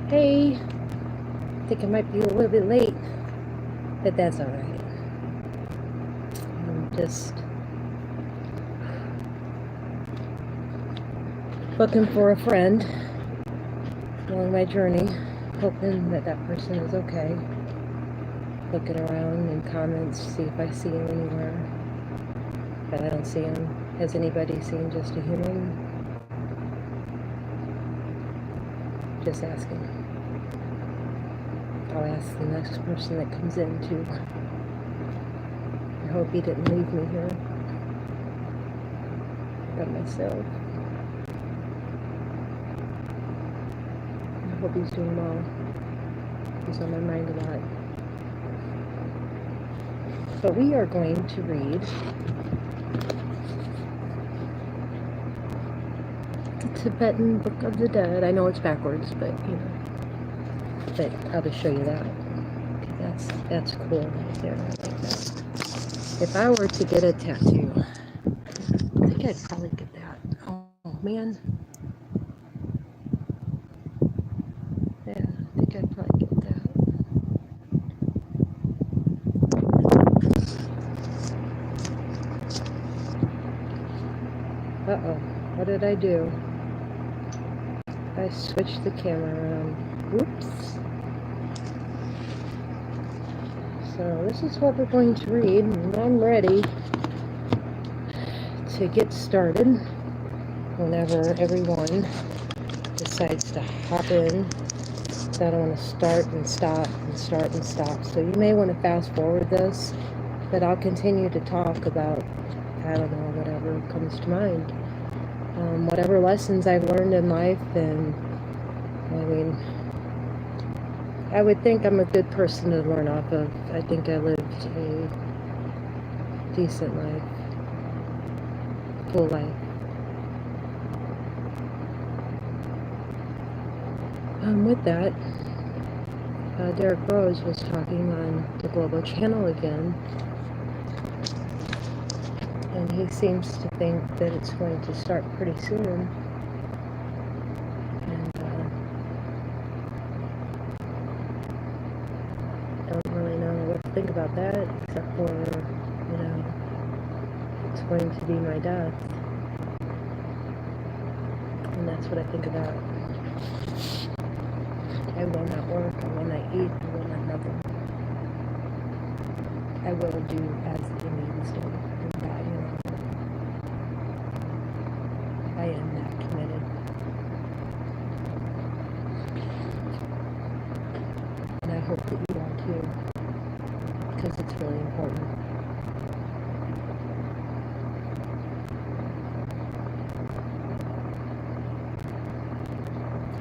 Hey, I think I might be a little bit late, but that's all right. I'm just looking for a friend along my journey, hoping that that person is okay. Looking around in comments, see if I see him anywhere, but I don't see him. Has anybody seen Just a Human? Just asking. I'll ask the next person that comes in too. I hope he didn't leave me here by myself. I hope he's doing well. He's on my mind a lot. But we are going to read the Tibetan Book of the Dead. I know it's backwards, but you know. But I'll just show you that. That's cool right there. I like that. If I were to get a tattoo, I think I'd probably get that. Oh man. Yeah, I think I'd probably get that. Uh-oh. What did I do? I switched the camera around. Oops. So this is what we're going to read, and I'm ready to get started whenever everyone decides to hop in. So I don't want to start and stop and start and stop. So you may want to fast forward this, but I'll continue to talk about, I don't know, whatever comes to mind. Whatever lessons I've learned in life, and I mean, I would think I'm a good person to learn off of. I think I lived a decent life, full life. With that, Derek Rose was talking on the Global Channel again, and he seems to think that it's going to start pretty soon. And don't really know what to think about that, except for, you know, it's going to be my death. And that's what I think about. I will not work, I will not eat, I will not nothing. I will do as the Indians do and die, you know. I am that committed. And I hope that you are too, because it's really important.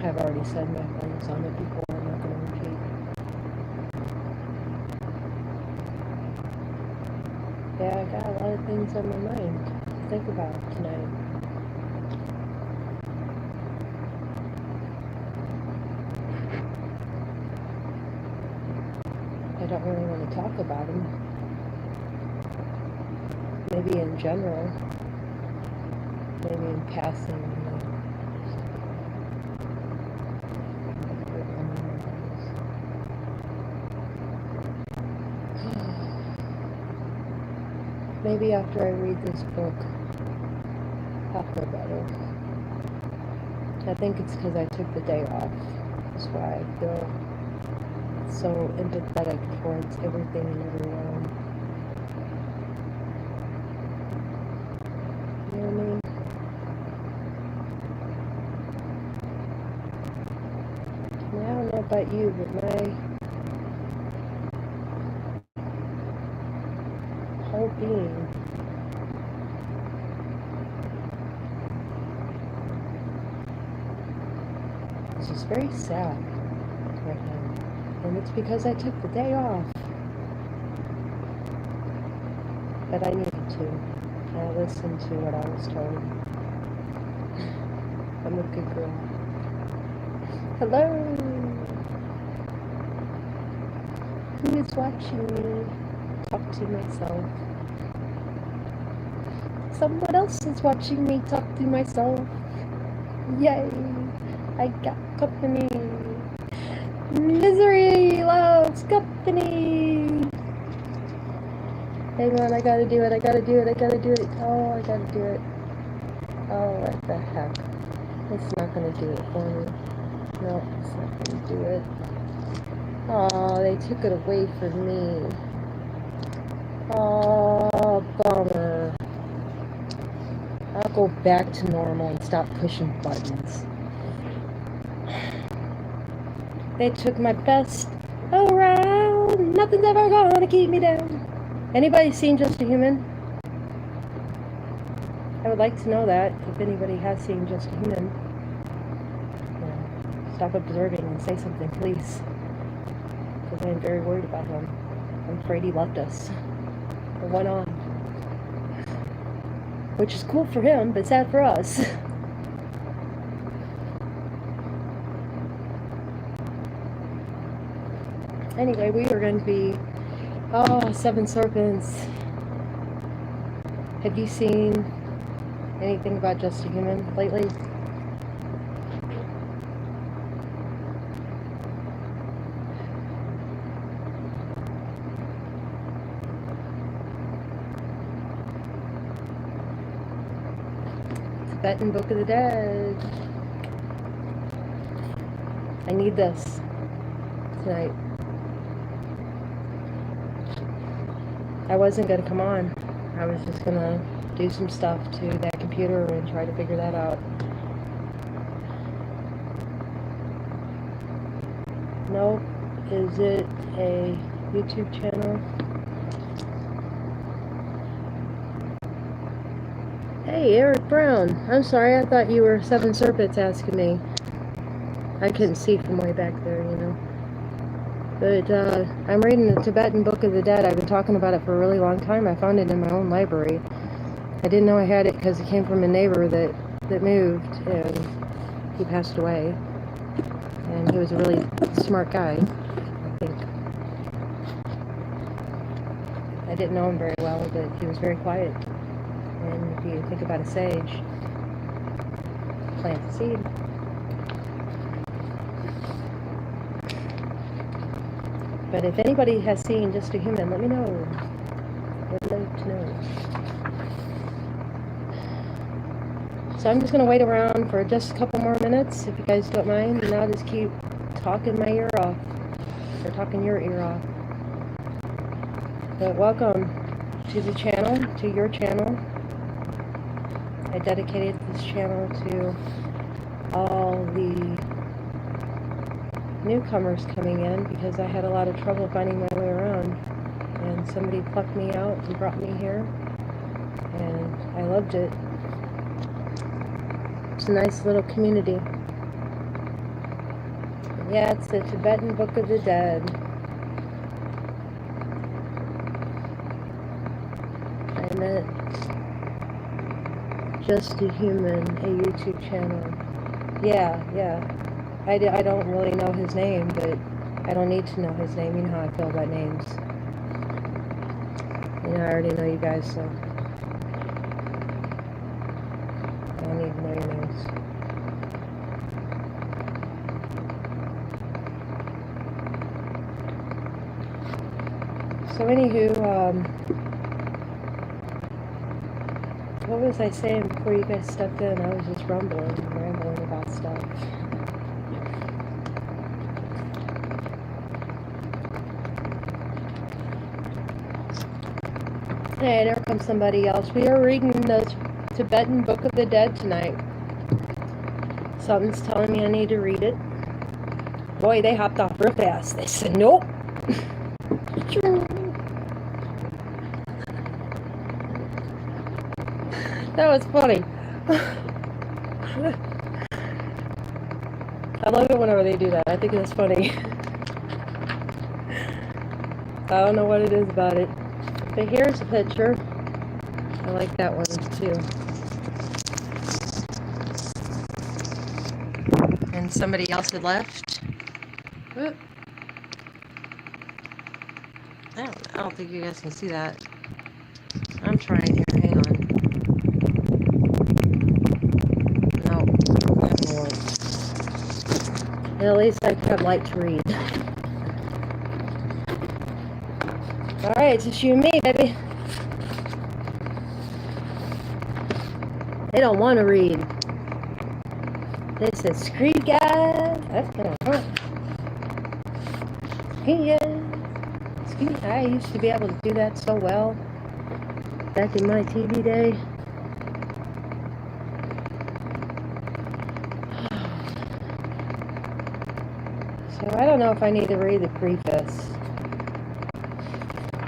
I've already said my things on it before, I'm not going to repeat. Yeah, I got a lot of things on my mind to think about tonight. I don't really want to talk about them. Maybe in general. Maybe in passing, you know. Maybe after I read this book, I'll feel better. I think it's because I took the day off. That's why I feel so empathetic towards everything and everyone. You know what I mean? And I don't know about you, but my whole being is just very sad right now. And it's because I took the day off. But I needed to. I listened to what I was told. I'm a good girl. Hello! Who is watching me talk to myself? Someone else is watching me talk to myself. Yay! I got company. Misery loves company. Hang on, I gotta do it. I gotta do it. I gotta do it. Oh, I gotta do it. Oh, what the heck? It's not gonna do it for me. No, it's not gonna do it. Oh, they took it away from me. Oh, bummer. I'll go back to normal and stop pushing buttons. They took my best around. Nothing's ever gonna keep me down. Anybody seen Just a Human? I would like to know that, if anybody has seen Just a Human. Stop observing and say something, please. Because I'm very worried about him. I'm afraid he left us. Or went on. Which is cool for him, but sad for us. Anyway, we are going to be... Oh, Seven Serpents. Have you seen anything about Just a Human lately? Tibetan Book of the Dead. I need this tonight. I wasn't going to come on. I was just going to do some stuff to that computer and try to figure that out. Nope. Is it a YouTube channel? Hey, Eric Brown. I'm sorry, I thought you were Seven Serpents asking me. I couldn't see from way back there, you know. But I'm reading the Tibetan Book of the Dead. I've been talking about it for a really long time. I found it in my own library. I didn't know I had it because it came from a neighbor that moved, and he passed away. And he was a really smart guy, I think. I didn't know him very well, but he was very quiet. And if you think about a sage, plant the seed. But if anybody has seen Just a Human, let me know. I'd like to know. So I'm just going to wait around for just a couple more minutes, if you guys don't mind, and I'll just keep talking my ear off, or talking your ear off. But welcome to the channel, to your channel. I dedicated this channel to all the newcomers coming in because I had a lot of trouble finding my way around, and somebody plucked me out and brought me here, and I loved it. It's a nice little community. Yeah, it's the Tibetan Book of the Dead. I meant Just a Human, a YouTube channel. Yeah. I don't really know his name, but I don't need to know his name. You know how I feel about names. You know, I already know you guys, so I don't need to know your names. So anywho, what was I saying before you guys stepped in? I was just rambling about stuff. Hey, there comes somebody else. We are reading the Tibetan Book of the Dead tonight. Something's telling me I need to read it. Boy, they hopped off real fast. They said, nope. That was funny. I love it whenever they do that. I think it's funny. I don't know what it is about it. But here's a picture. I like that one too. And somebody else had left. Whoop. I don't think you guys can see that. I'm trying here. Hang on. No, that won't work. at least I could like to read. Alright, it's just you and me, baby. They don't want to read. They said, screw you guys. That's kind of fun. Yeah. I used to be able to do that so well back in my TV day. So I don't know if I need to read the preface.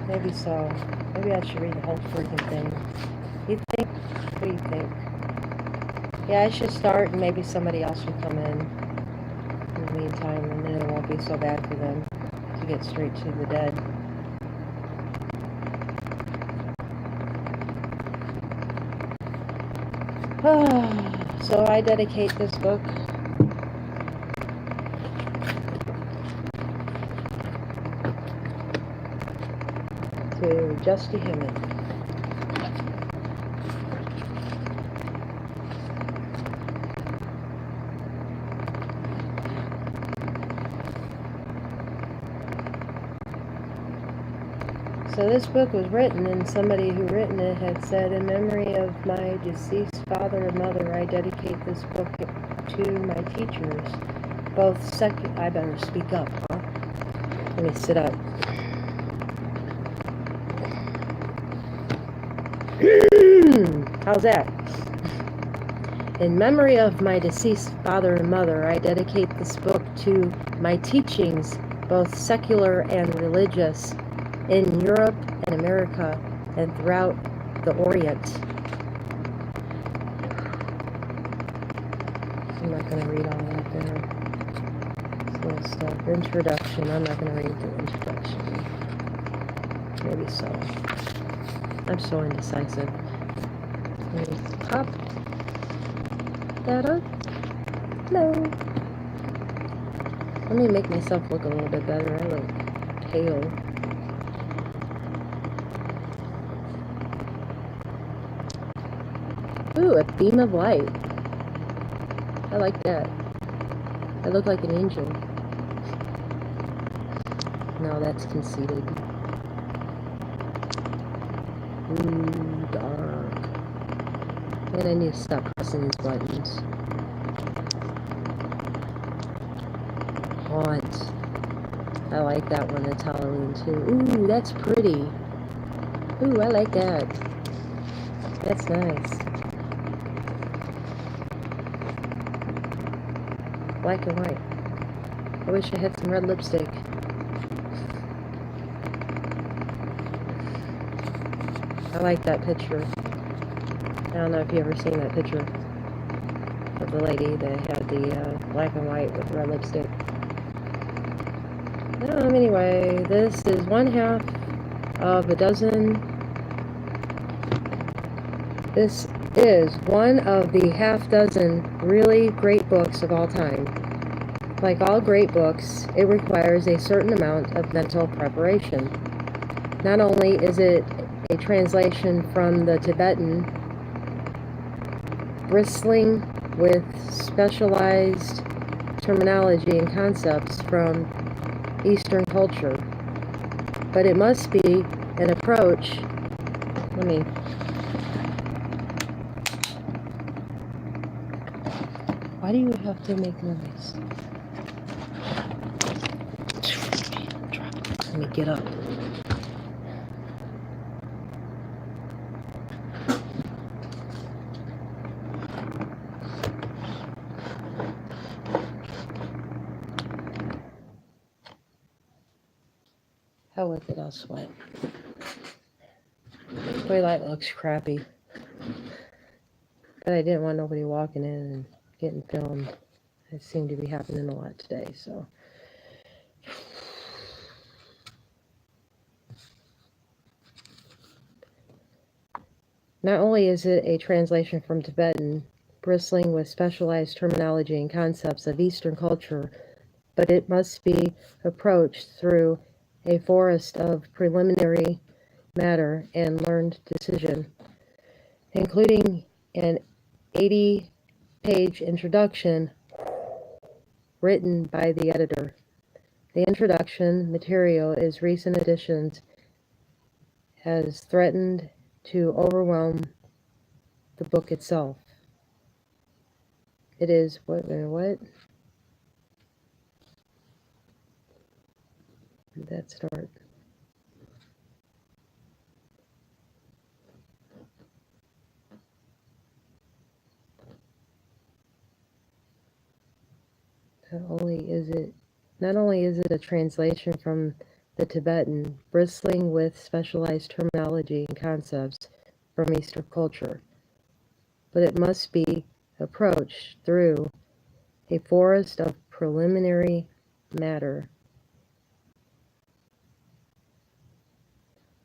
Maybe so. Maybe I should read the whole freaking thing. You think? What do you think? Yeah, I should start and maybe somebody else will come in the meantime, and then it won't be so bad for them to get straight to the dead. So I dedicate this book to Justy Hammond. So this book was written, and somebody who written it had said, in memory of my deceased father and mother, I dedicate this book to my teachers, both I better speak up, huh? Let me sit up. How's that? In memory of my deceased father and mother, I dedicate this book to my teachings, both secular and religious, in Europe and America and throughout the Orient. I'm not going to read all that there. This little stuff. Introduction. I'm not going to read the introduction. Maybe so. I'm so indecisive. Let me pop that up. No. Let me make myself look a little bit better. I look pale. Ooh, a beam of light. I like that. I look like an angel. No, that's conceited. Ooh, dark. And I need to stop pressing these buttons. Haunt. I like that one. It's Halloween too. Ooh, that's pretty. Ooh, I like that. That's nice. Black and white. I wish I had some red lipstick. I like that picture. I don't know if you've ever seen that picture of the lady that had the black and white with red lipstick. Anyway, this is one half of a dozen. This is one of the half dozen really great books of all time. Like all great books, it requires a certain amount of mental preparation. Not only is it a translation from the Tibetan, bristling with specialized terminology and concepts from Eastern culture, but it must be an approach. Why do you have to make noise? Let me get up. Hell with it, I'll sweat. Twilight looks crappy. But I didn't want nobody walking in and getting filmed. It seemed to be happening a lot today, so. Not only is it a translation from Tibetan, bristling with specialized terminology and concepts of Eastern culture, but it must be approached through a forest of preliminary matter and learned decision, including an 80-page introduction written by the editor. The introduction material is recent editions has threatened to overwhelm the book itself. It is, what? Did that start? Not only is it a translation from the Tibetan, bristling with specialized terminology and concepts from Eastern culture, but it must be approached through a forest of preliminary matter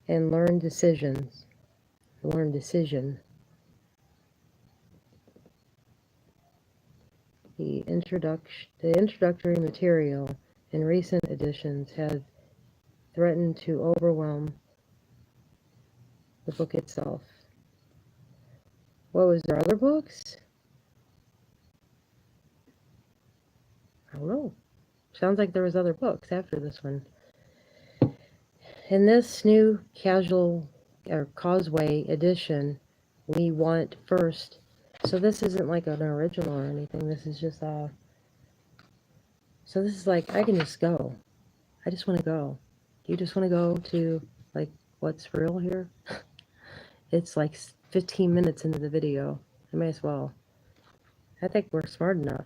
and learned decision. The introductory material in recent editions has threatened to overwhelm the book itself. What was there, other books? I don't know. Sounds like there was other books after this one. In this new Causeway edition, we want first. So this isn't like an original or anything. This is just so this is like, I can just go. I just want to go. Do you just want to go to like what's real here? It's like 15 minutes into the video. I may as well. I think we're smart enough.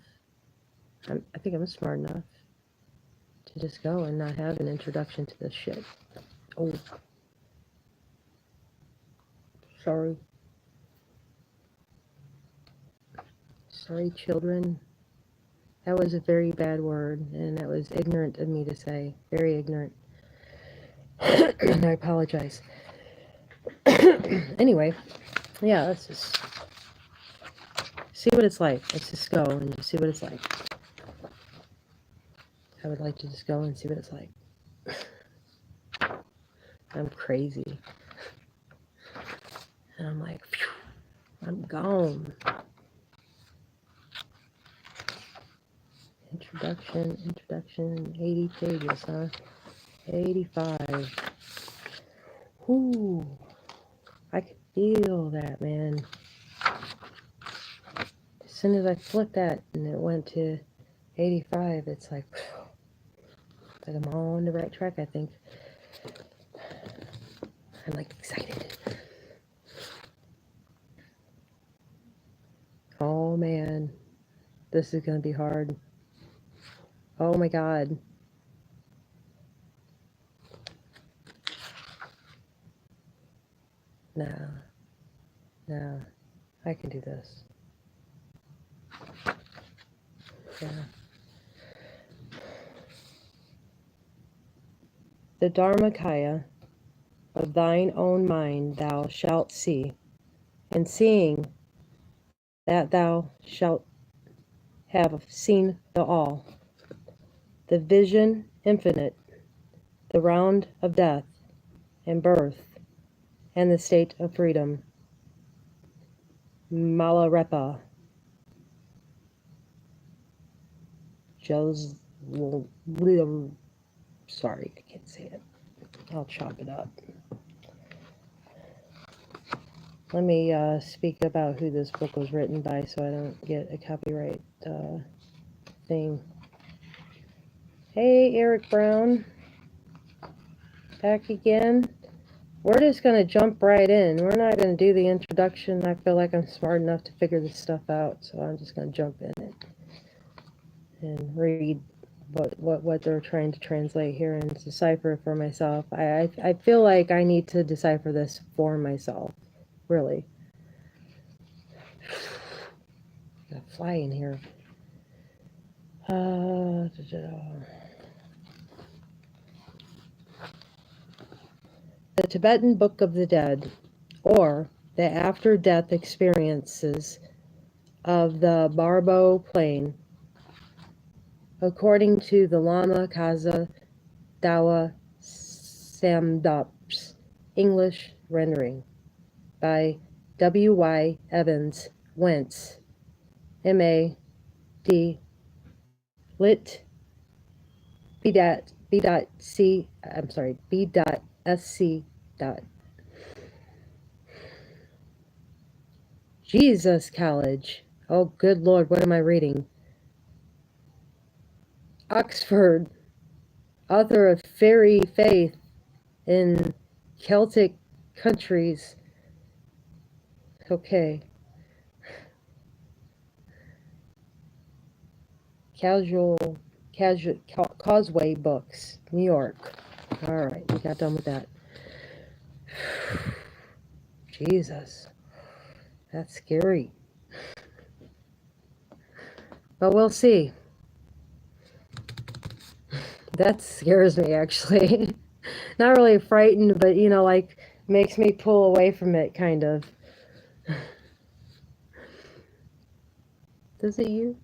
I think I'm smart enough to just go and not have an introduction to this shit. Oh. Sorry. Sorry, children. That was a very bad word, and that was ignorant of me to say. Very ignorant. And I apologize. Anyway, yeah, let's just see what it's like. Let's just go and just see what it's like. I would like to just go and see what it's like. I'm crazy. And I'm like, phew, I'm gone. Introduction, 80 pages, huh? 85. Whoo. I could feel that, man. As soon as I flipped that and it went to 85, it's like, I'm on the right track, I think. I'm like excited. Oh man, this is gonna be hard. Oh my god. No, I can do this. Yeah. The Dharmakaya of thine own mind thou shalt see, and seeing that thou shalt have seen the all, the vision infinite, the round of death and birth, and the state of freedom. Malarepa. Sorry, I can't say it. I'll chop it up. Let me speak about who this book was written by so I don't get a copyright thing. Hey, Eric Brown. Back again. We're just going to jump right in. We're not going to do the introduction. I feel like I'm smart enough to figure this stuff out, so I'm just going to jump in it and read what they're trying to translate here and decipher it for myself. I feel like I need to decipher this for myself, really. Got a fly in here. The Tibetan Book of the Dead, or the after-death experiences of the Barbo Plain, according to the Lama Kaza Dawa Samdap's English rendering, by W.Y. Evans Wentz, M.A.D., lit b.c, I'm sorry, b.sc. Jesus College. Oh, good Lord, what am I reading? Oxford, author of Fairy Faith in Celtic countries. Okay. Causeway Books, New York. All right, we got done with that. Jesus, that's scary. But we'll see. That scares me, actually. Not really frightened, but, you know, like, makes me pull away from it, kind of. Does it you?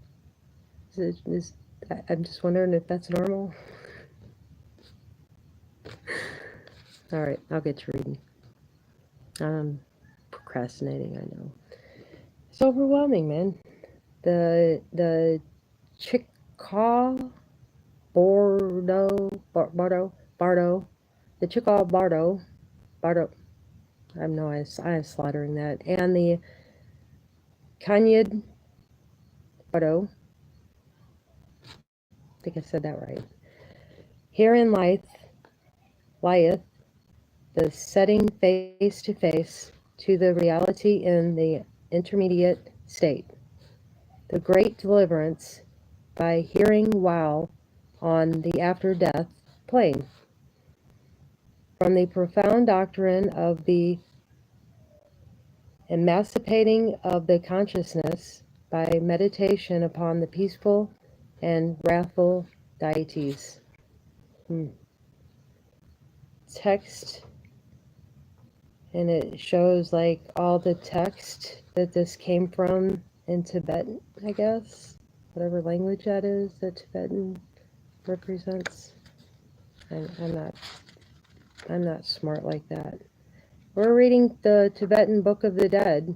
I'm just wondering if that's normal. All right, I'll get to reading. I'm procrastinating, I know. It's overwhelming, man. The Chickaw Bardo, the Chickaw Bardo, I know I'm slaughtering that, and the Canyad Bardo, I think I said that right. Herein lieth the setting face to face to the reality in the intermediate state, the great deliverance by hearing while on the after death plane, from the profound doctrine of the emancipating of the consciousness by meditation upon the peaceful and wrathful deities. Text, and it shows like all the text that this came from in Tibetan, I guess, whatever language that is that Tibetan represents. I'm not smart like that. We're reading the Tibetan Book of the Dead,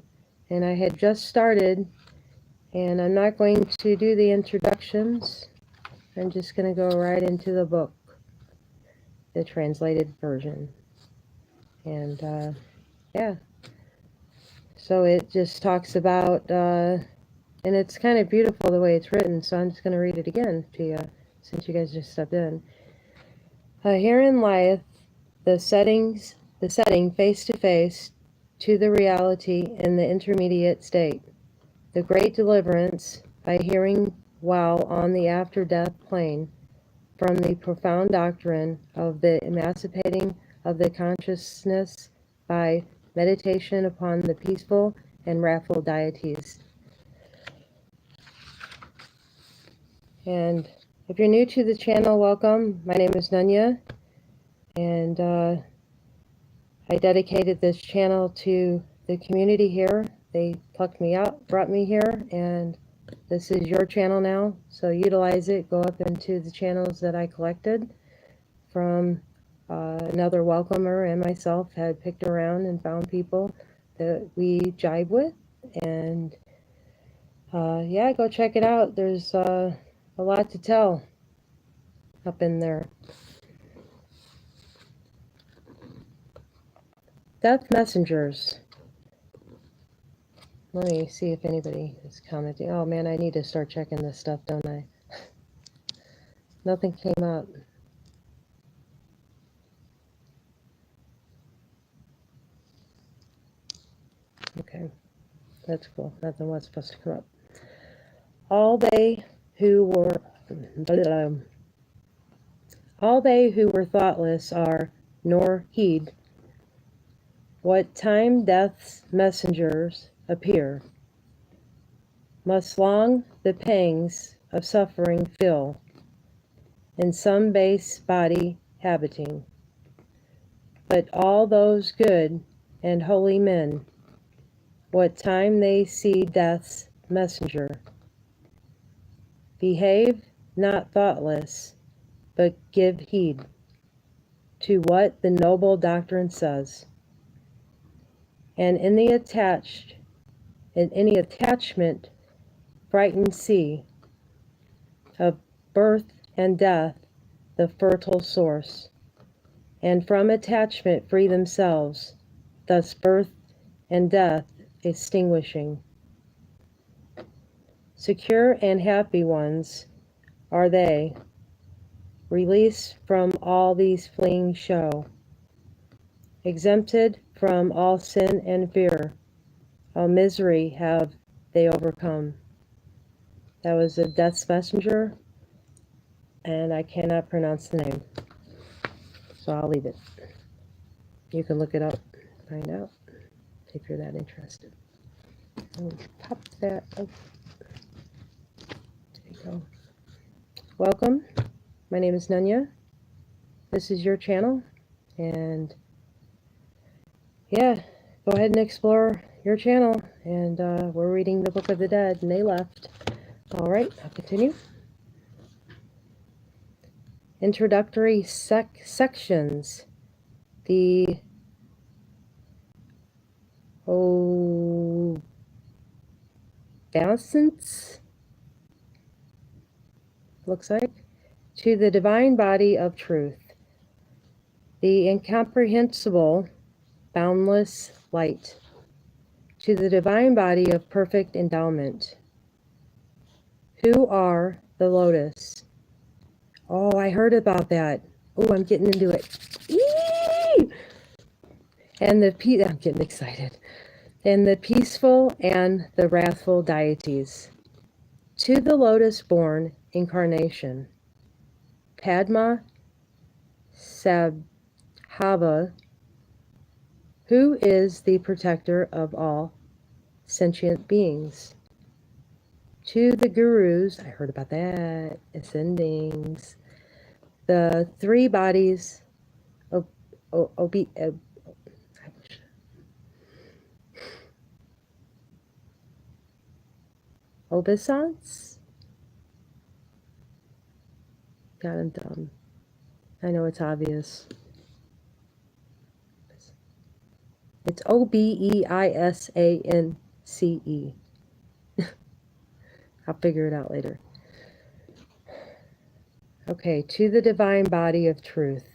and I had just started, and I'm not going to do the introductions. I'm just going to go right into the book, the translated version. And yeah, so it just talks about, and it's kind of beautiful the way it's written, so I'm just going to read it again to you, since you guys just stepped in. Herein lieth the setting face to face to the reality in the intermediate state, the great deliverance by hearing while on the after death plane, from the profound doctrine of the emancipating of the consciousness by meditation upon the peaceful and wrathful deities. And if you're new to the channel, welcome. My name is Nunya, and I dedicated this channel to the community here. They plucked me out, brought me here, and this is your channel now, so utilize it. Go up into the channels that I collected from another welcomer and myself had picked around and found people that we jive with. And yeah, go check it out. There's a lot to tell up in there. Death messengers. Let me see if anybody is commenting. Oh man, I need to start checking this stuff, don't I? Nothing came up. Okay, that's cool. Nothing was supposed to come up. All they who were thoughtless are, nor heed what time death's messengers appear, must long the pangs of suffering feel, in some base body habiting. But all those good and holy men, what time they see death's messenger, behave not thoughtless, but give heed to what the noble doctrine says, and in any attachment frightened see of birth and death the fertile source, and from attachment free themselves, thus birth and death extinguishing. Secure and happy ones are they, released from all these fleeing show, exempted from all sin and fear, all misery have they overcome. That was a Death's Messenger, and I cannot pronounce the name, so I'll leave it. You can look it up, find out, if you're that interested. Pop that. Oh, there you go. Welcome. My name is Nunya. This is your channel, and yeah, go ahead and explore your channel. And we're reading the Book of the Dead, and they left. All right, I'll continue. Introductory sections. The obeisance, looks like, to the divine body of truth, the incomprehensible, boundless light, to the divine body of perfect endowment, who are the lotus. Oh, I heard about that. Oh, I'm getting into it. Eee! And I'm getting excited. And the peaceful and the wrathful deities, to the lotus-born incarnation, Padma Sambhava, who is the protector of all sentient beings, to the gurus, I heard about that, ascendings, the three bodies, obeisance? God, I'm dumb. I know it's obvious. It's Obeisance. I'll figure it out later. Okay, to the divine body of truth,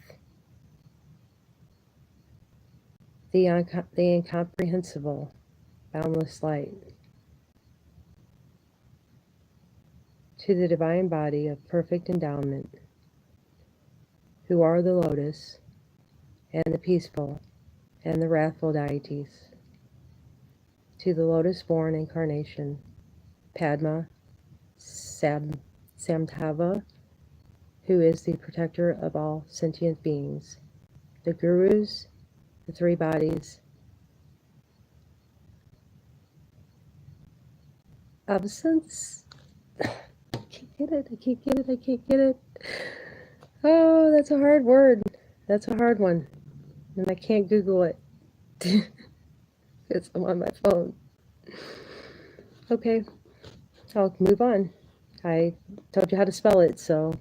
the incomprehensible, boundless light, to the divine body of perfect endowment, who are the lotus, and the peaceful, and the wrathful deities, to the lotus-born incarnation, Padma Sambhava, who is the protector of all sentient beings, the gurus, the three bodies, absence. I can't get it. Oh, that's a hard word. That's a hard one. And I can't Google it. Because I'm on my phone. Okay, I'll move on. I told you how to spell it, so.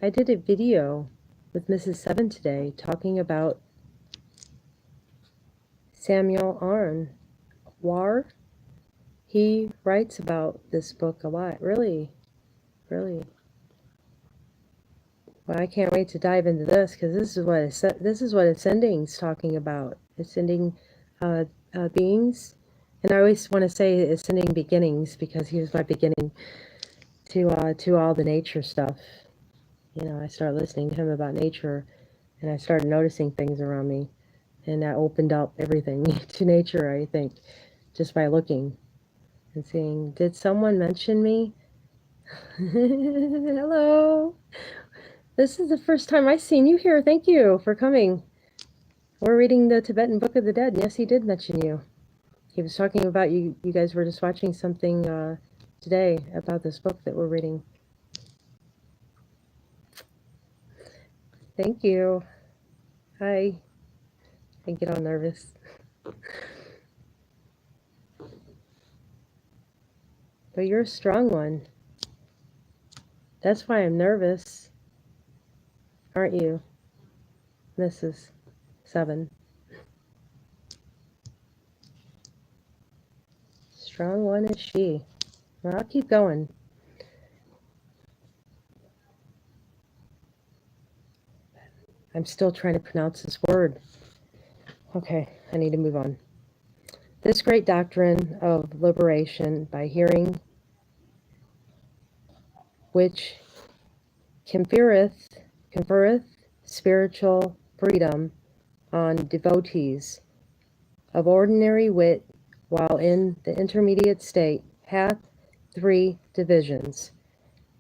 I did a video with Mrs. Seven today talking about Samuel War. He writes about this book a lot. Really. Well, I can't wait to dive into this, because this is what Ascending's talking about. Ascending beings, and I always want to say Ascending beginnings, because he was my beginning to all the nature stuff. You know, I started listening to him about nature, and I started noticing things around me, and that opened up everything to nature, I think, just by looking and seeing. Did someone mention me? Hello. This is the first time I've seen you here. Thank you for coming. We're reading the Tibetan Book of the Dead. Yes, he did mention you. He was talking about you. You guys were just watching something today about this book that we're reading. Thank you. Hi. I get all nervous. But you're a strong one. That's why I'm nervous. Aren't you, Mrs. Seven? Strong one is she. Well, I'll keep going. I'm still trying to pronounce this word. Okay, I need to move on. This great doctrine of liberation by hearing, which conferreth spiritual freedom on devotees of ordinary wit, while in the intermediate state, hath three divisions: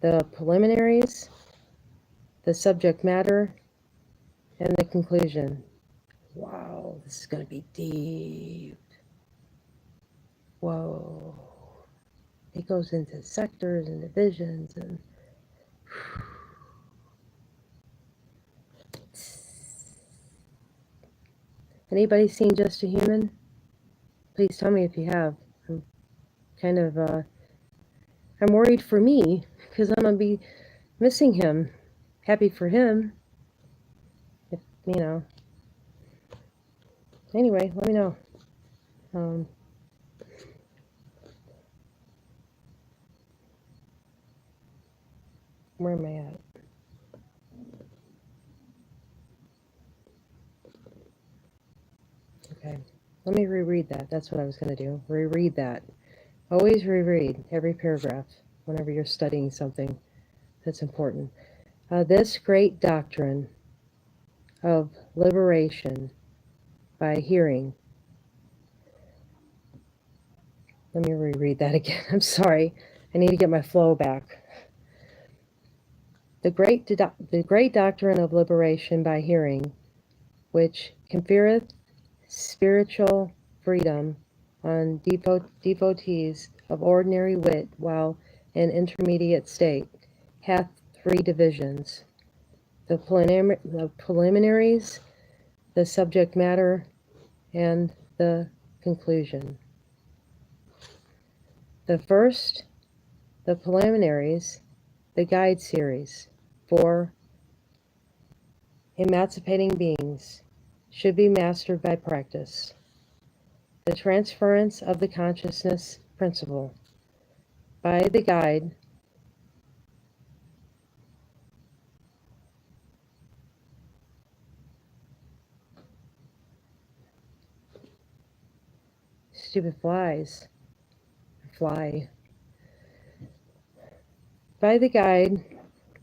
the preliminaries, the subject matter, and the conclusion. Wow, this is going to be deep. Whoa. It goes into sectors and divisions and anybody seen Just a Human? Please tell me if you have. I'm kind of I'm worried for me because I'm gonna be missing him. Happy for him, if you know. Anyway, let me know. Where am I at? Okay, let me reread that. That's what I was going to do. Reread that. Always reread every paragraph whenever you're studying something that's important. This great doctrine of liberation by hearing. Let me reread that again. I'm sorry. I need to get my flow back. The great doctrine of liberation by hearing, which conferreth spiritual freedom on devotees of ordinary wit while in intermediate state, hath three divisions: the preliminaries, the subject matter, and the conclusion. The first, the preliminaries, the guide series for emancipating beings, should be mastered by practice. The transference of the consciousness principle by the guide stupid flies fly. By the guide,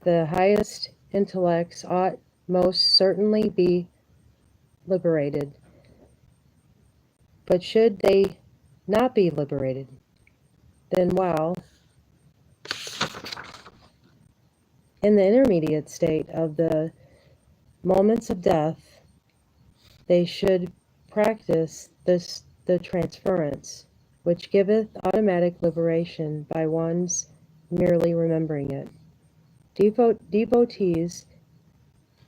the highest intellects ought most certainly be liberated. But should they not be liberated, then while in the intermediate state of the moments of death, they should practice the transference, which giveth automatic liberation by one's merely remembering it. Devotees,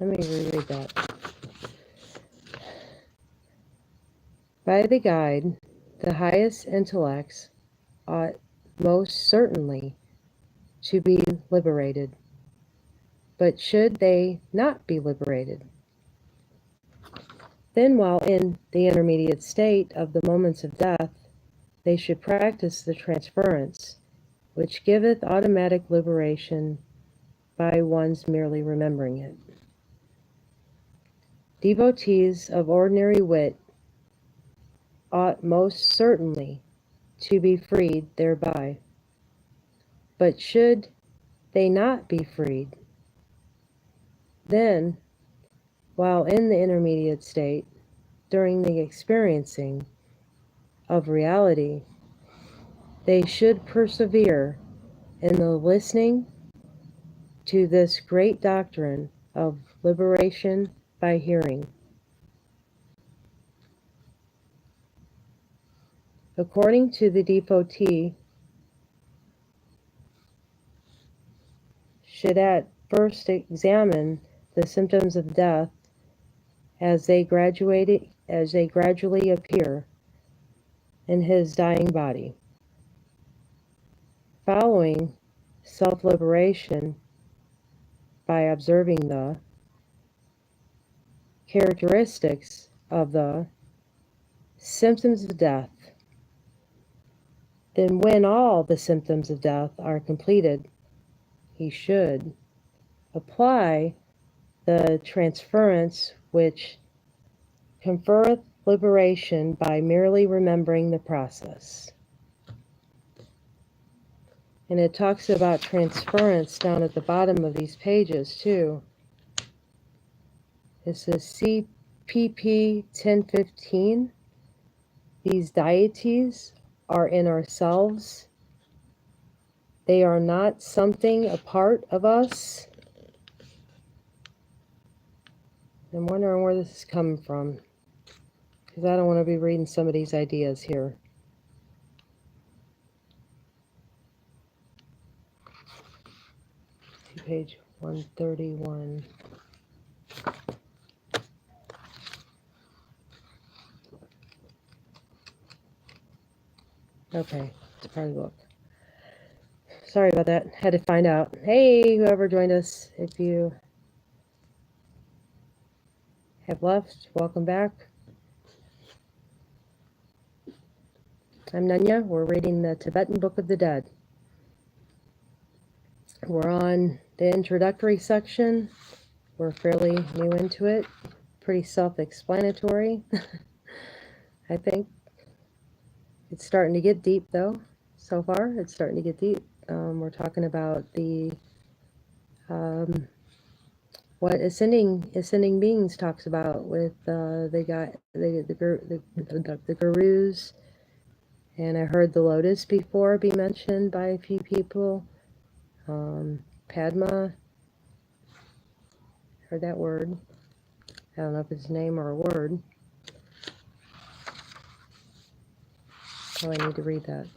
let me reread that. By the guide, the highest intellects ought most certainly to be liberated. But should they not be liberated, then while in the intermediate state of the moments of death, they should practice the transference, which giveth automatic liberation by one's merely remembering it. Devotees of ordinary wit ought most certainly to be freed thereby. But should they not be freed, then, while in the intermediate state, during the experiencing of reality, they should persevere in the listening to this great doctrine of liberation by hearing. According to the devotee, should at first examine the symptoms of death as they gradually appear in his dying body. Following self-liberation by observing the characteristics of the symptoms of death, Then when all the symptoms of death are completed, he should apply the transference which conferreth liberation by merely remembering the process. And it talks about transference down at the bottom of these pages too. It says CPP 1015. These deities are in ourselves. They are not something a part of us. I'm wondering where this is coming from, because I don't want to be reading some of these ideas here. See page 131. Okay, it's part of the book. Sorry about that. Had to find out. Hey, whoever joined us, if you have left, welcome back. I'm Nanya. We're reading the Tibetan Book of the Dead. We're on the introductory section. We're fairly new into it. Pretty self-explanatory. I think it's starting to get deep, though. So far, it's starting to get deep. We're talking about the what ascending beings talks about with the gurus, and I heard the lotus before be mentioned by a few people. Padma, heard that word. I don't know if it's a name or a word. Oh, I need to read that.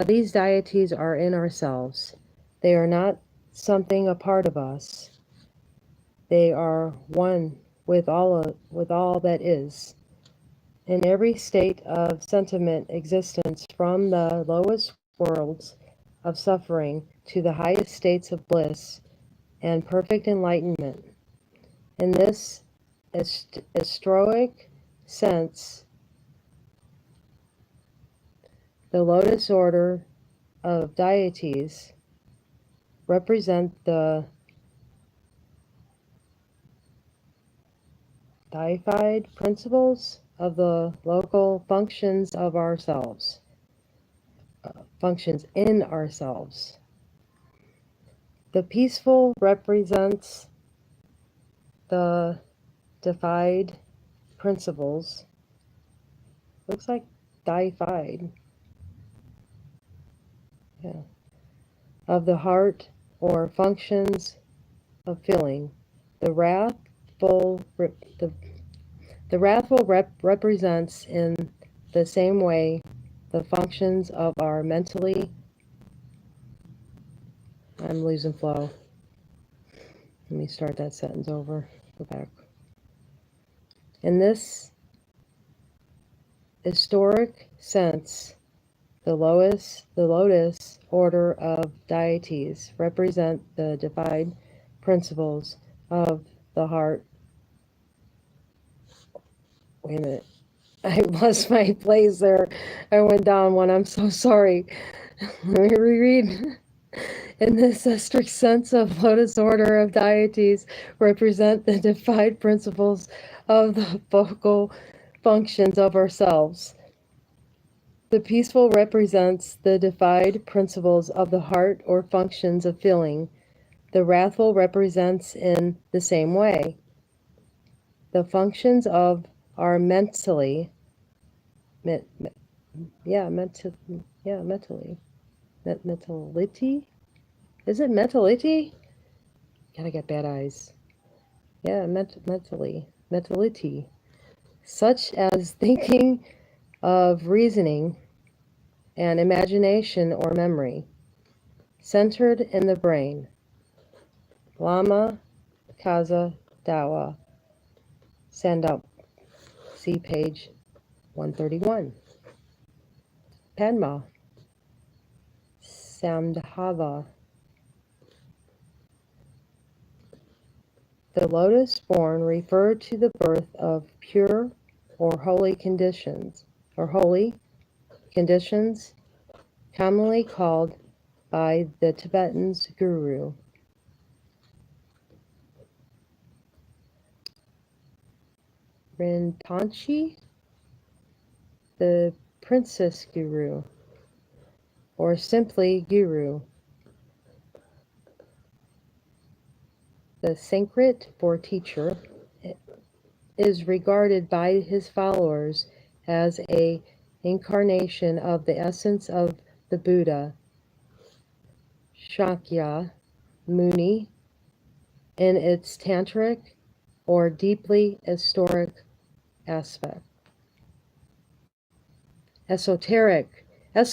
These deities are in ourselves. They are not something a part of us. They are one with all that is. In every state of sentient existence, from the lowest worlds of suffering to the highest states of bliss and perfect enlightenment. In this estoic sense, the lotus order of deities represent the deified principles of the local functions of ourselves, functions in ourselves. The peaceful represents the deified principles. Looks like deified. Yeah. Of the heart or functions of feeling. The wrathful represents in the same way the functions of our mentally. I'm losing flow. Let me start that sentence over. Go back. In this historic sense, the lotus order of deities represent the deified principles of the heart. Wait a minute. I lost my place there. I went down one. I'm so sorry. Let me reread. In this strict sense of lotus order of deities represent the deified principles of the vocal functions of ourselves. The peaceful represents the deified principles of the heart or functions of feeling. The wrathful represents in the same way the functions of our mentally. Mentality? Is it mentality? Gotta get bad eyes. Yeah, mentality. Such as thinking of reasoning and imagination or memory, centered in the brain. Lama Kaza Dawa. Sandalp. See page 131. Padma. Samdhava. The lotus born referred to the birth of pure or holy conditions, commonly called by the Tibetans Guru. Rinpoche, the Princess Guru, or simply Guru. The Sanskrit for teacher is regarded by his followers as an incarnation of the essence of the Buddha, Shakya Muni, in its tantric or deeply historic aspect. Esoteric. I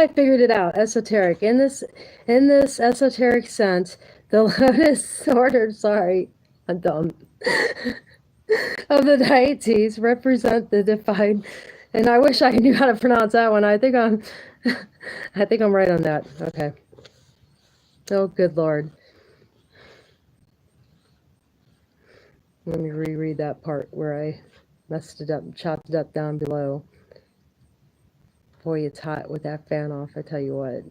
figured it out. Esoteric. In this esoteric sense, the lotus order, sorry, I'm dumb, of the deities represent the divine, and I wish I knew how to pronounce that one. I think I'm right on that. Okay. Oh, good Lord. Let me reread that part where I messed it up, chopped it up down below. Boy, it's hot with that fan off, I tell you what.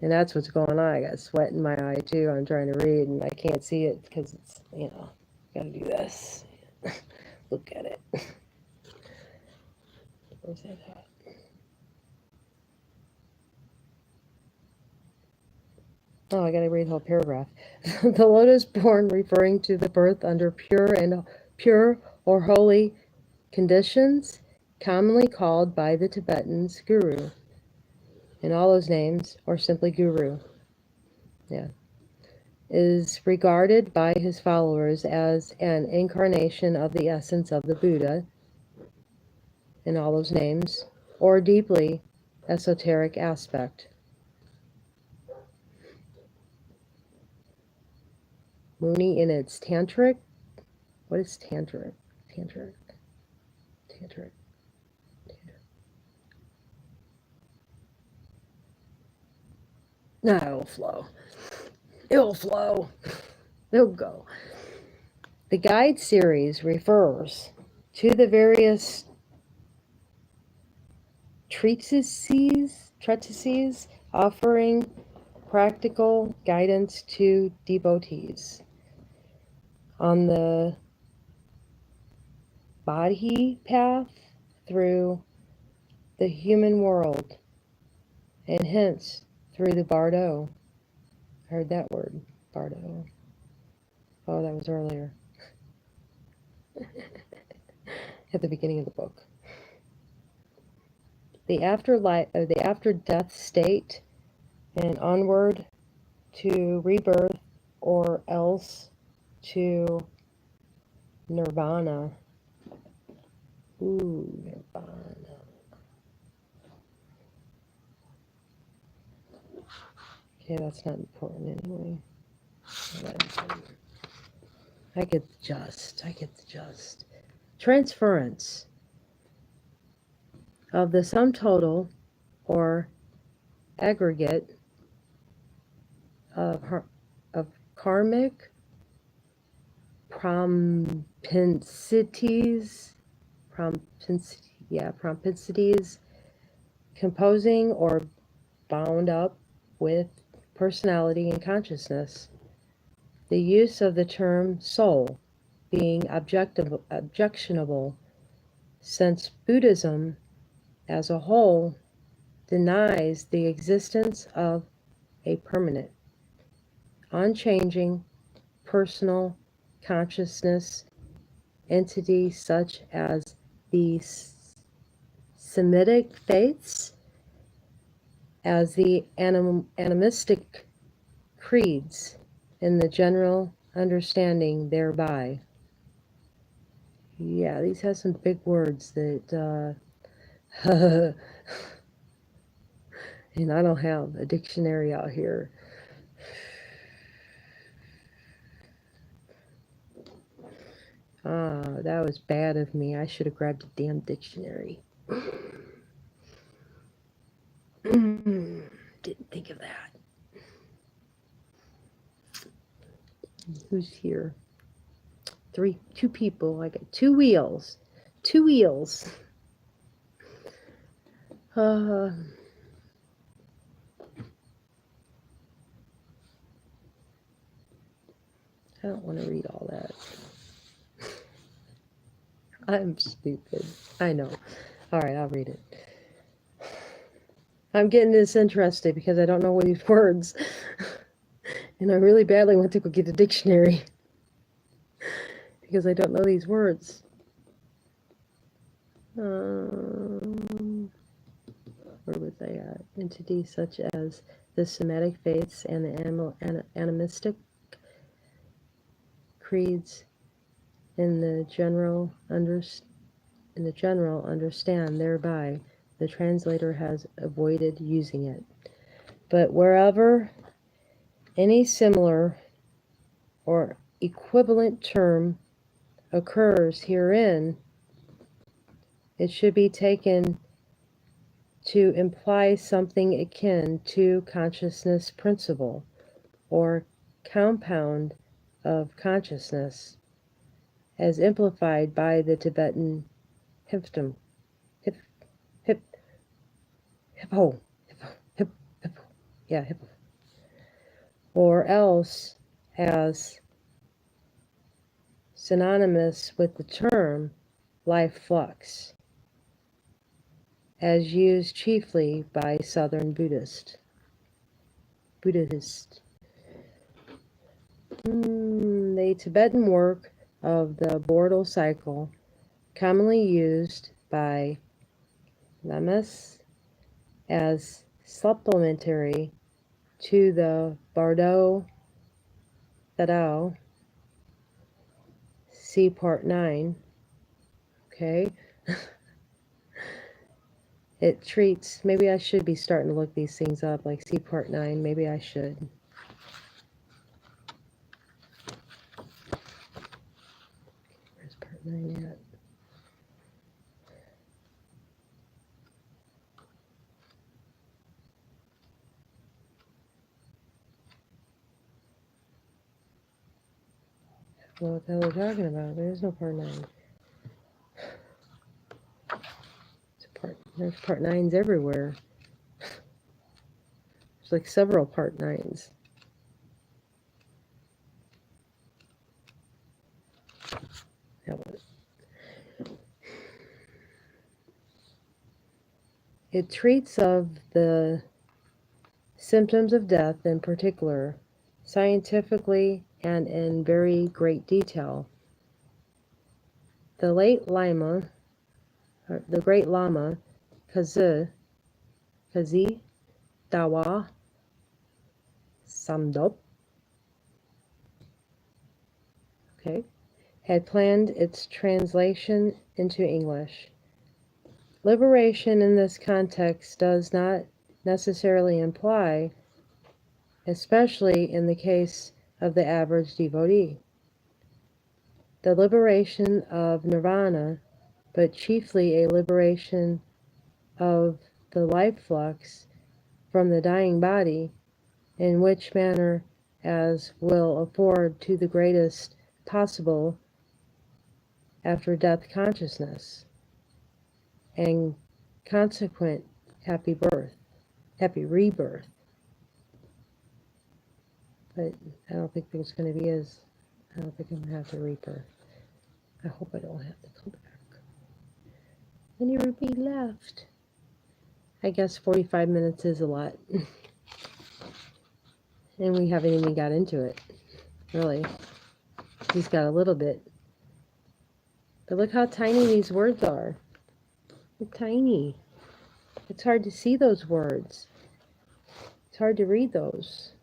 And that's what's going on. I got sweat in my eye, too. I'm trying to read, and I can't see it because it's, gotta do this. Look at it. Where's that at? Oh, I gotta read the whole paragraph. The lotus born referring to the birth under pure or holy conditions, commonly called by the Tibetans Guru. And all those names, or simply Guru. Yeah. Is regarded by his followers as an incarnation of the essence of the Buddha, in all those names, or deeply esoteric aspect. Muni in its tantric. What is tantric? Tantric. No, it'll flow. It'll go. The guide series refers to the various treatises offering practical guidance to devotees on the Bodhi path through the human world, and hence through the Bardo. I heard that word, Bardo. Oh, that was earlier. At the beginning of the book. The afterlife, the after-death state, and onward to rebirth, or else to nirvana. Ooh, nirvana. Okay, that's not important anyway. I get the gist. Transference of the sum total or aggregate of karmic propensities composing or bound up with personality and consciousness. The use of the term soul being objectionable, since Buddhism as a whole denies the existence of a permanent, unchanging, personal consciousness entity such as the Semitic faiths, as the animistic creeds, in the general understanding thereby. Yeah, these have some big words that, and I don't have a dictionary out here. That was bad of me. I should have grabbed a damn dictionary. Didn't think of that. Who's here? Two people. I got two wheels. Uh, I don't want to read all that. I'm stupid. I know. All right, I'll read it. I'm getting this interested because I don't know what these words. And I really badly want to go get a dictionary because I don't know these words. Where was I at? Entities such as the Semitic faiths and the animistic creeds in the general understand thereby the translator has avoided using it. But wherever any similar or equivalent term occurs herein, it should be taken to imply something akin to consciousness principle or compound of consciousness, as amplified by the Tibetan hippo, hippo, or else as synonymous with the term life flux, as used chiefly by Southern Buddhists. The Tibetan work of the Bordal cycle, commonly used by lamas as supplementary to the Bardo Tadao, see Part 9, okay? It treats, maybe I should be starting to look these things up, like see Part 9, maybe I should. Where's Part 9 at? I don't know what the hell they're talking about. There is no Part 9. There's Part 9s everywhere. There's like several Part 9s. It treats of the symptoms of death in particular, scientifically and in very great detail. The great Lama, Kazi Dawa Samdop, had planned its translation into English. Liberation in this context does not necessarily imply, especially in the case of the average devotee, the liberation of nirvana, but chiefly a liberation of the life flux from the dying body, in which manner as will afford to the greatest possible after death consciousness and consequent happy rebirth. But I don't think there's going to be I don't think I'm going to have to rebirth. I hope I don't have to come back. Any rupee left? I guess 45 minutes is a lot. And we haven't even got into it, really. He's got a little bit. But look how tiny these words are. They're tiny. It's hard to see those words. It's hard to read those.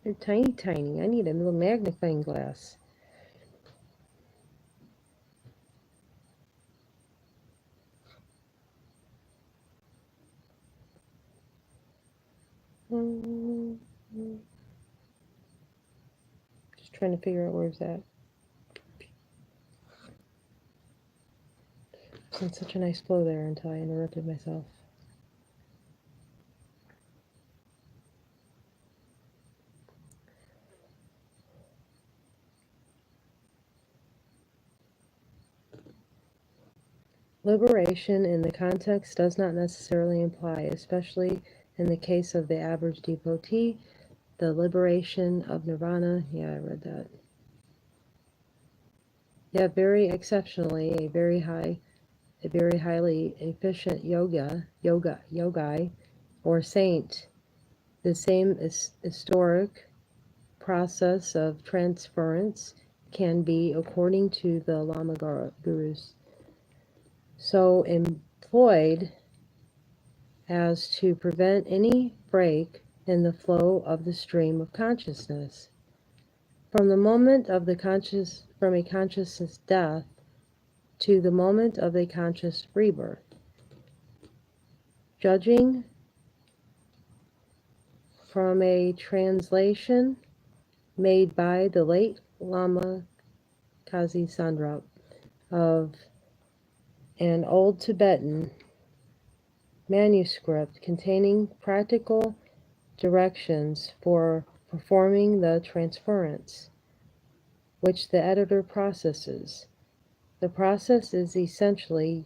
They're tiny, tiny. I need a little magnifying glass. Just trying to figure out where it's at. It's in such a nice flow there until I interrupted myself. Liberation in the context does not necessarily imply, especially in the case of the average devotee, the liberation of nirvana. Yeah, I read that. Yet very exceptionally, a very highly efficient yogi, or saint, the same historic process of transference can be, according to the Lama gurus, so employed as to prevent any break in the flow of the stream of consciousness. From the moment of from a consciousness death to the moment of a conscious rebirth. Judging from a translation made by the late Lama Kazi Sandrop of an old Tibetan manuscript containing practical directions for performing the transference, which the editor processes. The process is essentially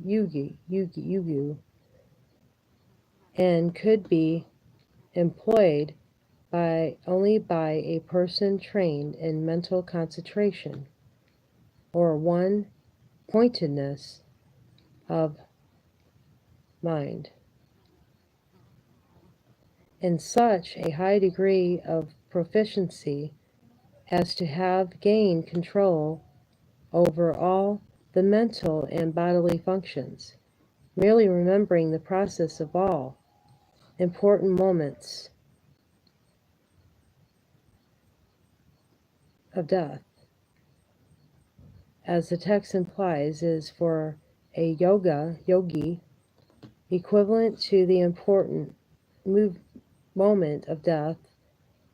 yugu, and could be employed only by a person trained in mental concentration or one pointedness of mind, in such a high degree of proficiency as to have gained control over all the mental and bodily functions, merely remembering the process of all important moments of death, as the text implies, is for a yogi equivalent to the important moment of death,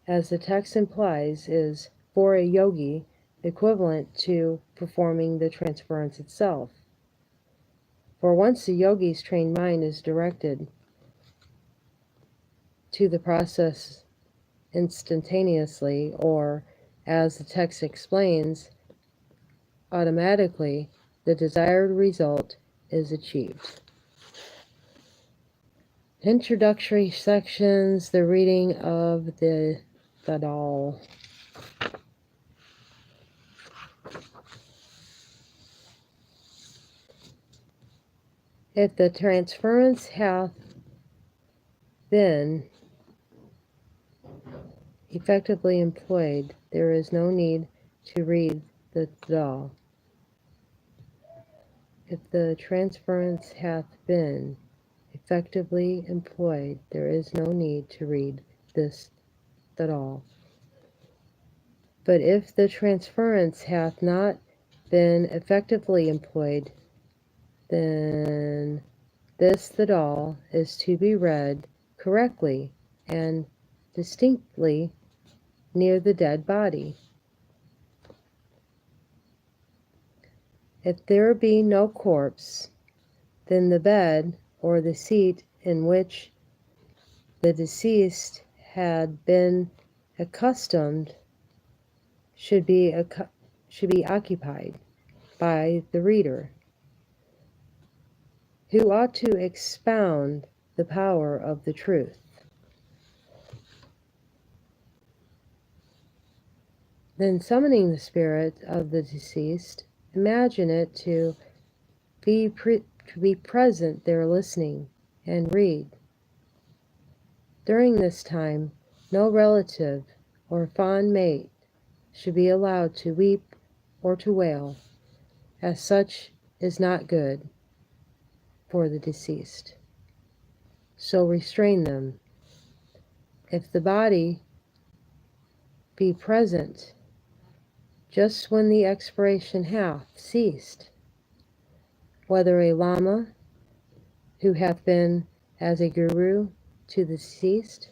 as the text implies, is for a yogi equivalent to performing the transference itself. For once the yogi's trained mind is directed to the process instantaneously, or, as the text explains, automatically, the desired result is achieved. Introductory sections, the reading of the Dadal. If the transference hath been effectively employed, there is no need to read the Dadal. If the transference hath been effectively employed, there is no need to read this Dadal. But if the transference hath not been effectively employed, then this Dadal is to be read correctly and distinctly near the dead body. If there be no corpse, then the bed or the seat in which the deceased had been accustomed should be occupied by the reader, who ought to expound the power of the truth. Then, summoning the spirit of the deceased, imagine it to be present there listening, and read. During this time, no relative or fond mate should be allowed to weep or to wail, as such is not good for the deceased. So restrain them. If the body be present just when the expiration hath ceased, whether a Lama who hath been as a guru to the deceased,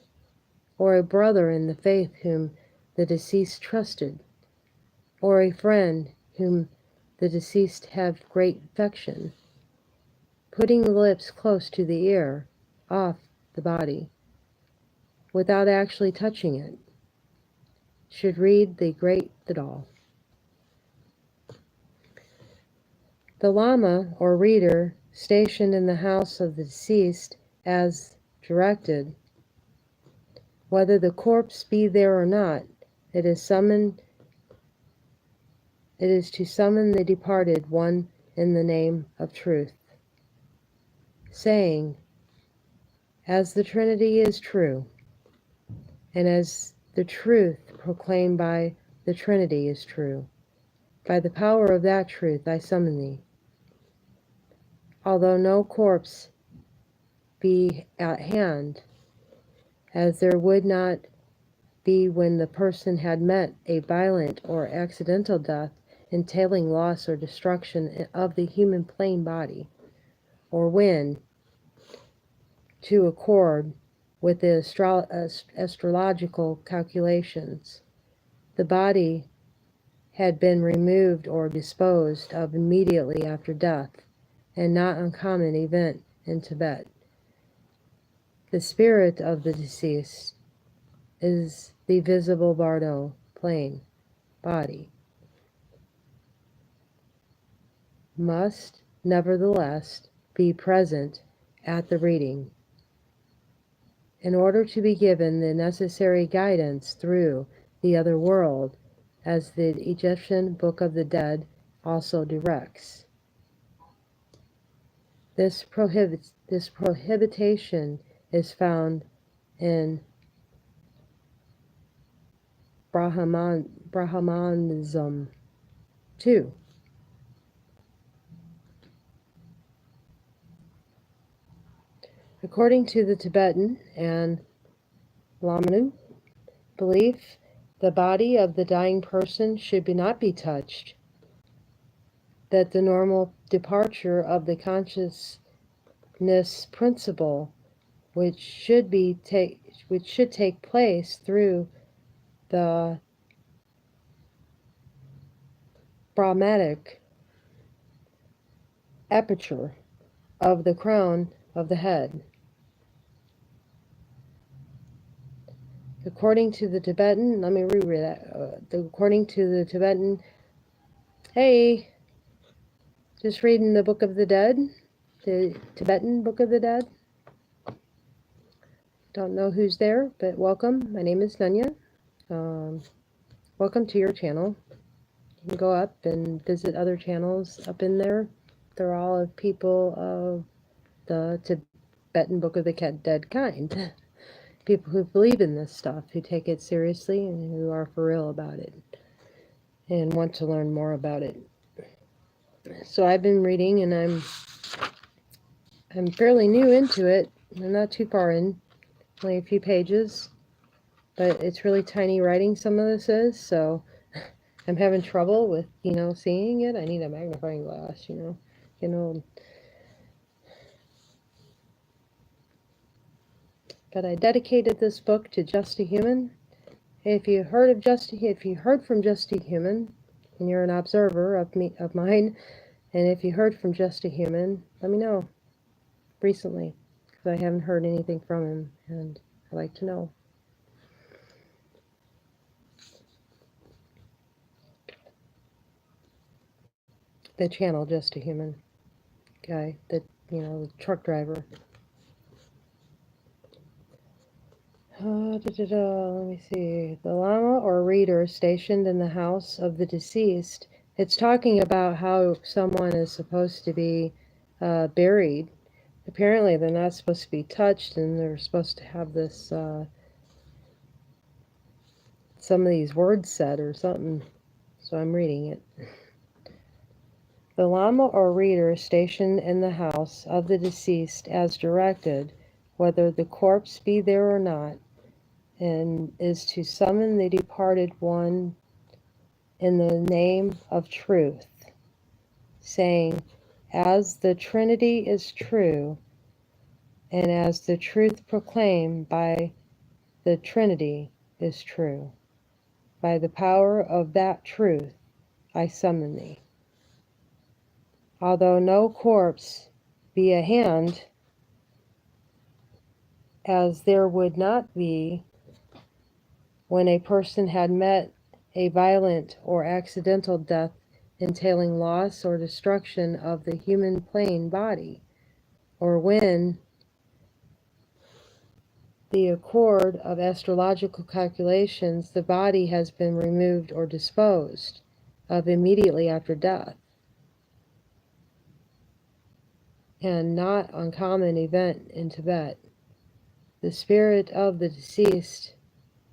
or a brother in the faith whom the deceased trusted, or a friend whom the deceased have great affection, putting the lips close to the ear, off the body, without actually touching it, should read the great Dadal. The Lama, or reader, stationed in the house of the deceased as directed, whether the corpse be there or not, it is to summon the departed one in the name of truth, saying, as the Trinity is true, and as the truth proclaimed by the Trinity is true, by the power of that truth I summon thee. Although no corpse be at hand, as there would not be when the person had met a violent or accidental death entailing loss or destruction of the human plain body, or when, to accord with the astrological calculations, the body had been removed or disposed of immediately after death, and not uncommon event in Tibet. The spirit of the deceased is the visible Bardo plain body, must nevertheless be present at the reading in order to be given the necessary guidance through the other world, as the Egyptian Book of the Dead also directs. This prohibition is found in Brahmanism too. According to the Tibetan and Lamanu belief, the body of the dying person should not be touched, that the normal departure of the consciousness principle, which should take place through the Brahmatic aperture of the crown of the head. According to the Tibetan, let me reread that. According to the Tibetan, hey, just reading the Book of the Dead, the Tibetan Book of the Dead. Don't know who's there, but welcome. My name is Nunya. Welcome to your channel. You can go up and visit other channels up in there. They're all of people of the Tibetan Book of the Dead kind. People who believe in this stuff, who take it seriously, and who are for real about it, and want to learn more about it. So I've been reading, and I'm fairly new into it. I'm not too far in, only a few pages, but it's really tiny writing, some of this is, so I'm having trouble with, seeing it. I need a magnifying glass, But I dedicated this book to Just a Human. If you heard from Just a Human, and you're an observer of mine, and if you heard from Just a Human, let me know recently, because I haven't heard anything from him, and I'd like to know. The channel Just a Human guy, the truck driver. Let me see. The Lama, or reader, stationed in the house of the deceased. It's talking about how someone is supposed to be buried. Apparently, they're not supposed to be touched, and they're supposed to have this, some of these words said or something. So I'm reading it. The Lama, or reader, stationed in the house of the deceased as directed, whether the corpse be there or not, and is to summon the departed one in the name of truth, saying, as the Trinity is true, and as the truth proclaimed by the Trinity is true, by the power of that truth I summon thee. Although no corpse be at hand, as there would not be when a person had met a violent or accidental death entailing loss or destruction of the human plane body, or when the accord of astrological calculations, the body has been removed or disposed of immediately after death. And not uncommon event in Tibet. The spirit of the deceased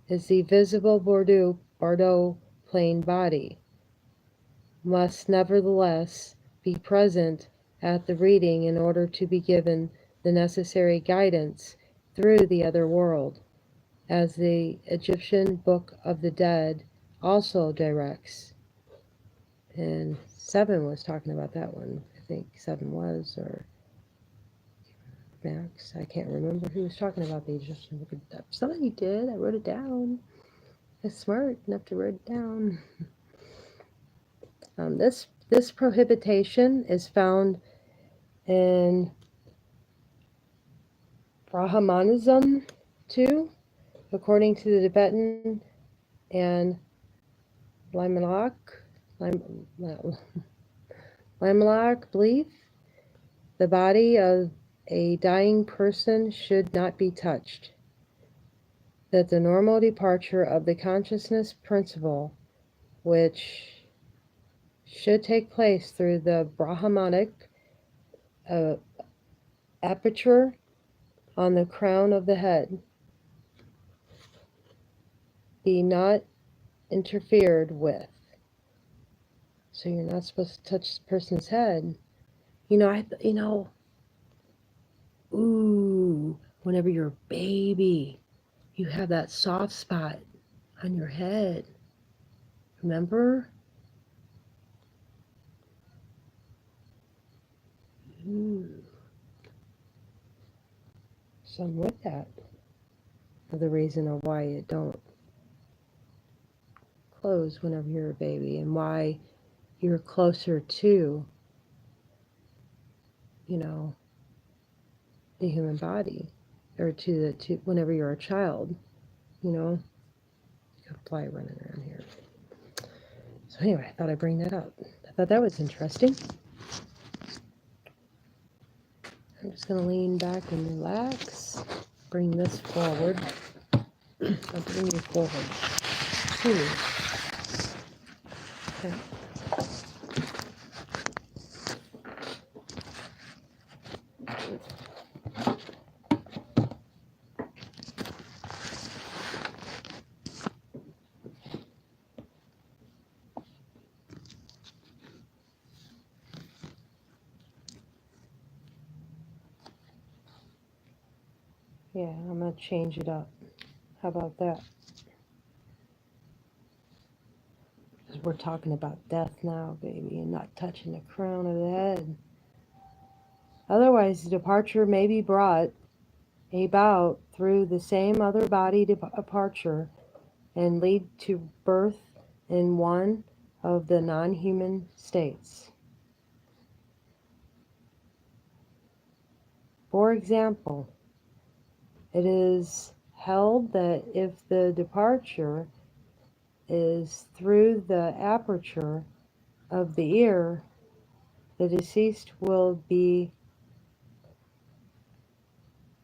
is the visible Bardo plane body, must nevertheless be present at the reading in order to be given the necessary guidance through the other world, as the Egyptian Book of the Dead also directs. And 7 was talking about that one. I think 7 was, or Max. I can't remember who was talking about the Egyptian Book of the Dead. Somebody did. I wrote it down. I'm smart enough to write it down. This prohibition is found in Brahmanism too, according to the Tibetan and Limelak belief. The body of a dying person should not be touched. That the normal departure of the consciousness principle, which should take place through the Brahmanic aperture on the crown of the head, be not interfered with. So you're not supposed to touch the person's head. Whenever you're a baby, you have that soft spot on your head. Remember? So I'm with that. The reason of why it don't close whenever you're a baby, and why you're closer to, the human body, or to whenever you're a child, got a fly running around here. So anyway, I thought I'd bring that up. I thought that was interesting. I'm just going to lean back and relax. Bring this forward. I'll bring you forward to me. Okay. Yeah, I'm going to change it up. How about that? Because we're talking about death now, baby, and not touching the crown of the head. Otherwise, the departure may be brought about through the same other body departure and lead to birth in one of the non-human states. For example, it is held that if the departure is through the aperture of the ear, the deceased will be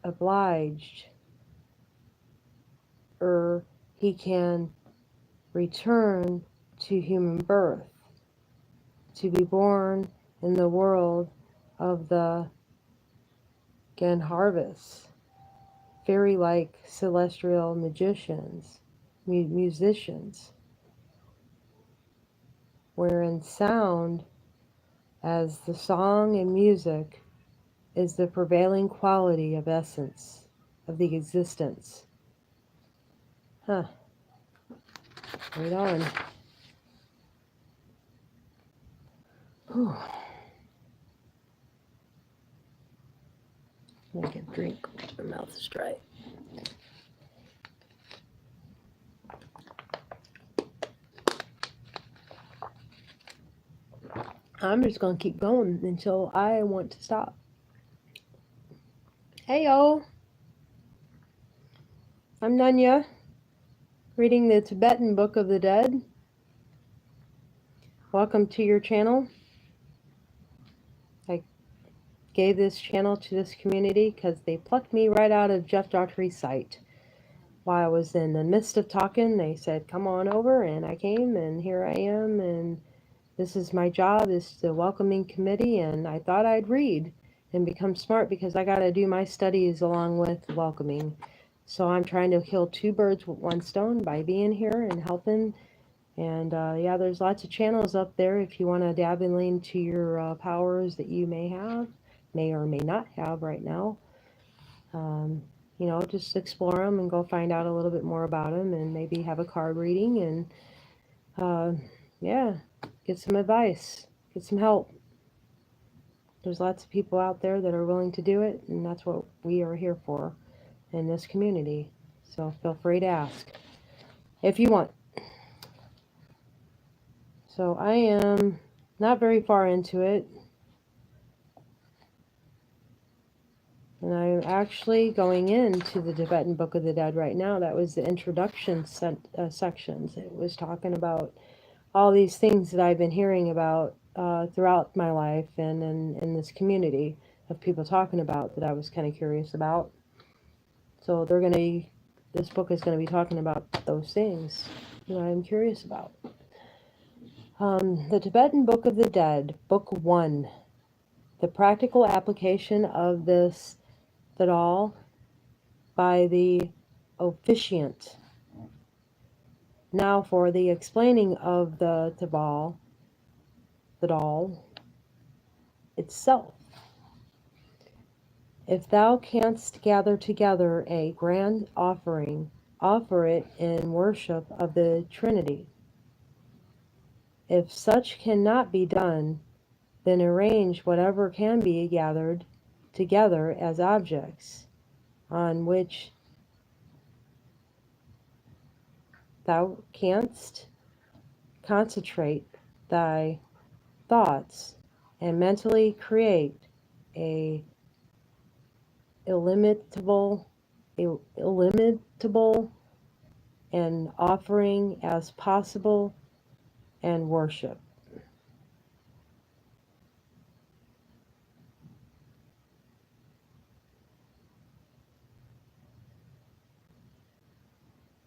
obliged, or he can return to human birth, to be born in the world of the Gandharvas, fairy-like celestial musicians, wherein sound, as the song and music, is the prevailing quality of essence of the existence. Right on. Whew. I'm gonna get a drink. My mouth is dry. I'm just gonna keep going until I want to stop. Hey yo, I'm Nanya, reading the Tibetan Book of the Dead. welcome to your channel. I gave this channel to this community because they plucked me right out of Jeff Daughtry's site. While I was in the midst of talking, they said, come on over, and I came, and here I am, and this is my job, is the welcoming committee, and I thought I'd read and become smart because I got to do my studies along with welcoming. So I'm trying to kill two birds with one stone by being here and helping. And yeah, there's lots of channels up there if you want to dab and lean to your powers that you may or may not have right now. You know, just explore them and go find out a little bit more about them and maybe have a card reading and yeah, get some advice, get some help. There's lots of people out there that are willing to do it, and that's what we are here for in this community. So feel free to ask if you want. So I am not very far into it, and I'm actually going into the Tibetan Book of the Dead right now. That was the introduction sections. It was talking about all these things that I've been hearing about throughout my life and in this community of people talking about that I was kind of curious about. So this book is going to be talking about those things that I'm curious about. The Tibetan Book of the Dead, Book 1. The practical application of this Thadal by the officiant. Now for the explaining of the Thadal itself. If thou canst gather together a grand offering, offer it in worship of the Trinity. If such cannot be done, then arrange whatever can be gathered together as objects on which thou canst concentrate thy thoughts and mentally create a illimitable and offering as possible and worship.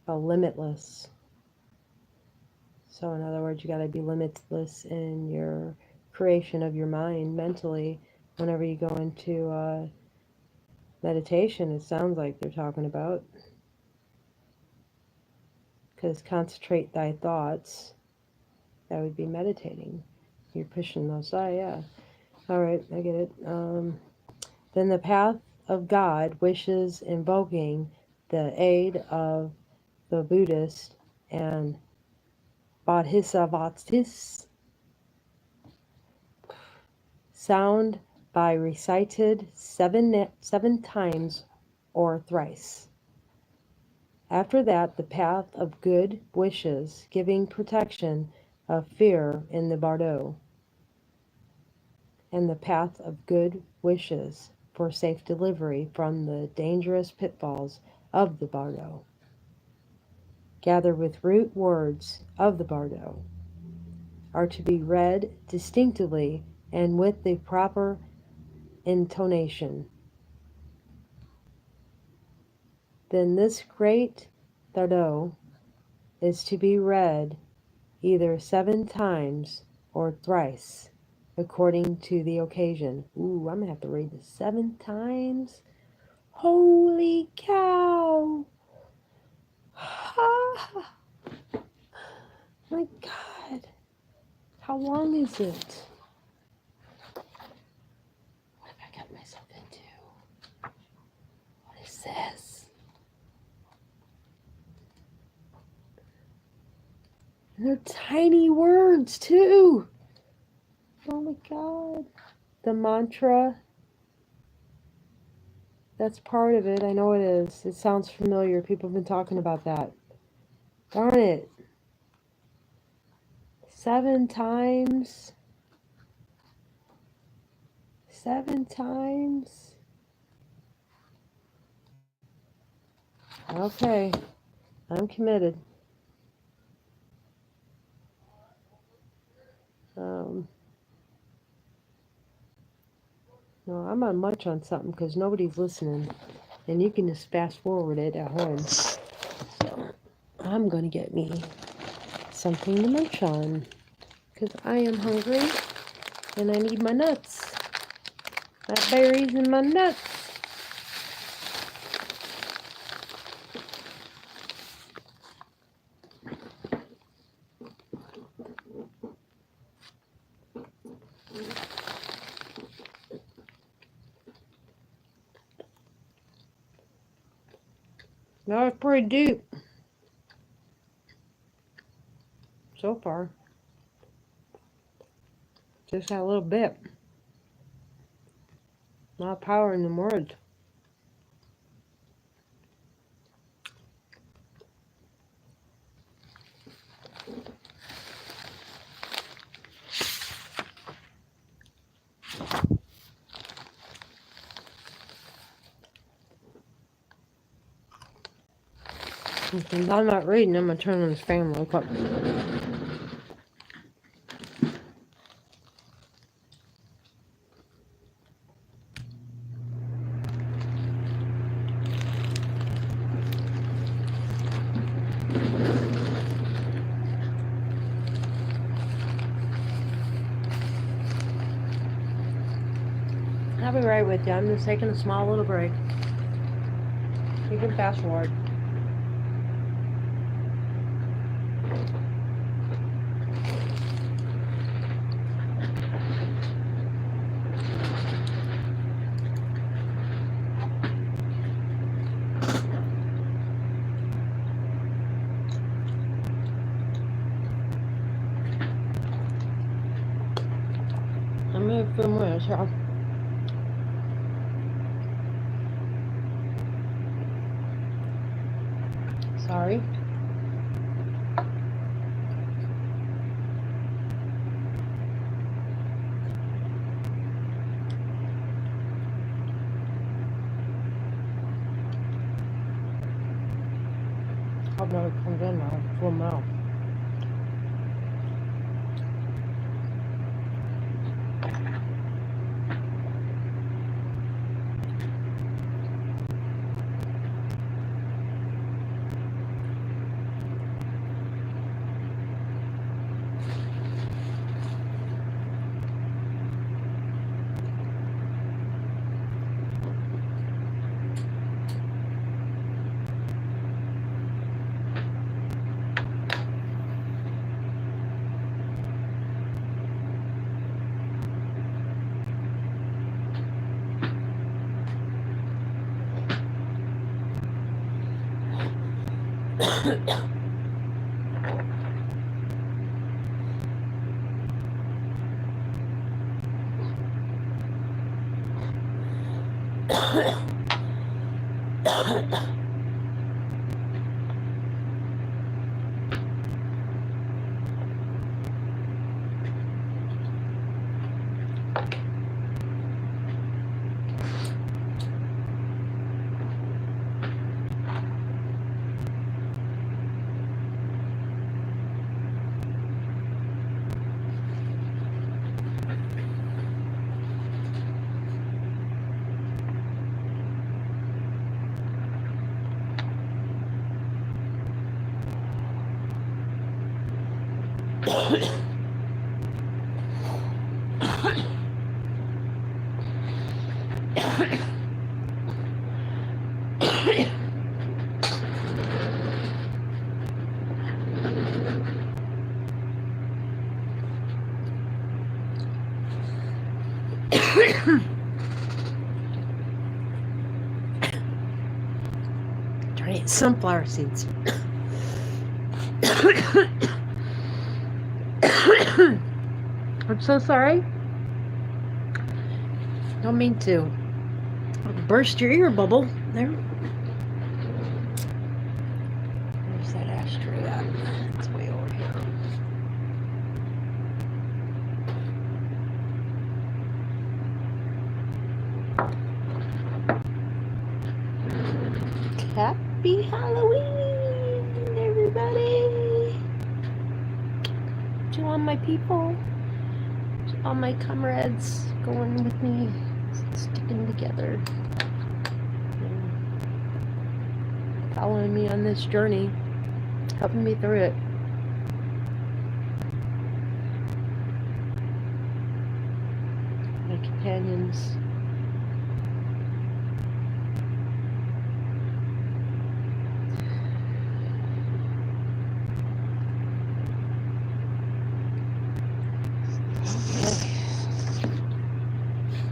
A limitless. So in other words, you got to be limitless in your creation of your mind mentally. Whenever you go into meditation, it sounds like they're talking about. Because concentrate thy thoughts, that would be meditating. You're pushing those aside, yeah. All right, I get it. Then the path of God wishes invoking the aid of the Buddhist and Bodhisattvas sound by recited seven times or thrice. After that, the path of good wishes, giving protection of fear in the bardo, and the path of good wishes for safe delivery from the dangerous pitfalls of the bardo. Gather with root words of the bardo are to be read distinctively and with the proper intonation. Then this great bardo is to be read either 7 times or thrice, according to the occasion. Ooh, I'm going to have to read this 7 times. Holy cow! My God. How long is it? What have I got myself into? What is this? And they're tiny words, too. Oh my God. The mantra. That's part of it. I know it is. It sounds familiar. People have been talking about that. Darn it. 7 times. 7 times. Okay. I'm committed. No, I'm on munch on something because nobody's listening. And you can just fast forward it at home. So I'm going to get me something to munch on because I am hungry and I need my nuts. My berries and my nuts. That was pretty deep so far. Just that little bit. Not power in the words. Since I'm not reading, I'm going to turn on this fan real quick. I'll be right with you. I'm just taking a small little break. You can fast forward. I'm going to film this here. Sorry. Hope no it comes in now. Full mouth. Trying to eat sunflower seeds. I'm so sorry. Don't mean to burst your ear bubble there. Where's that ashtray at? It's way over here. Happy Halloween, everybody! Do you want my people? all my comrades going with me, sticking together, following me on this journey, helping me through it. My companions.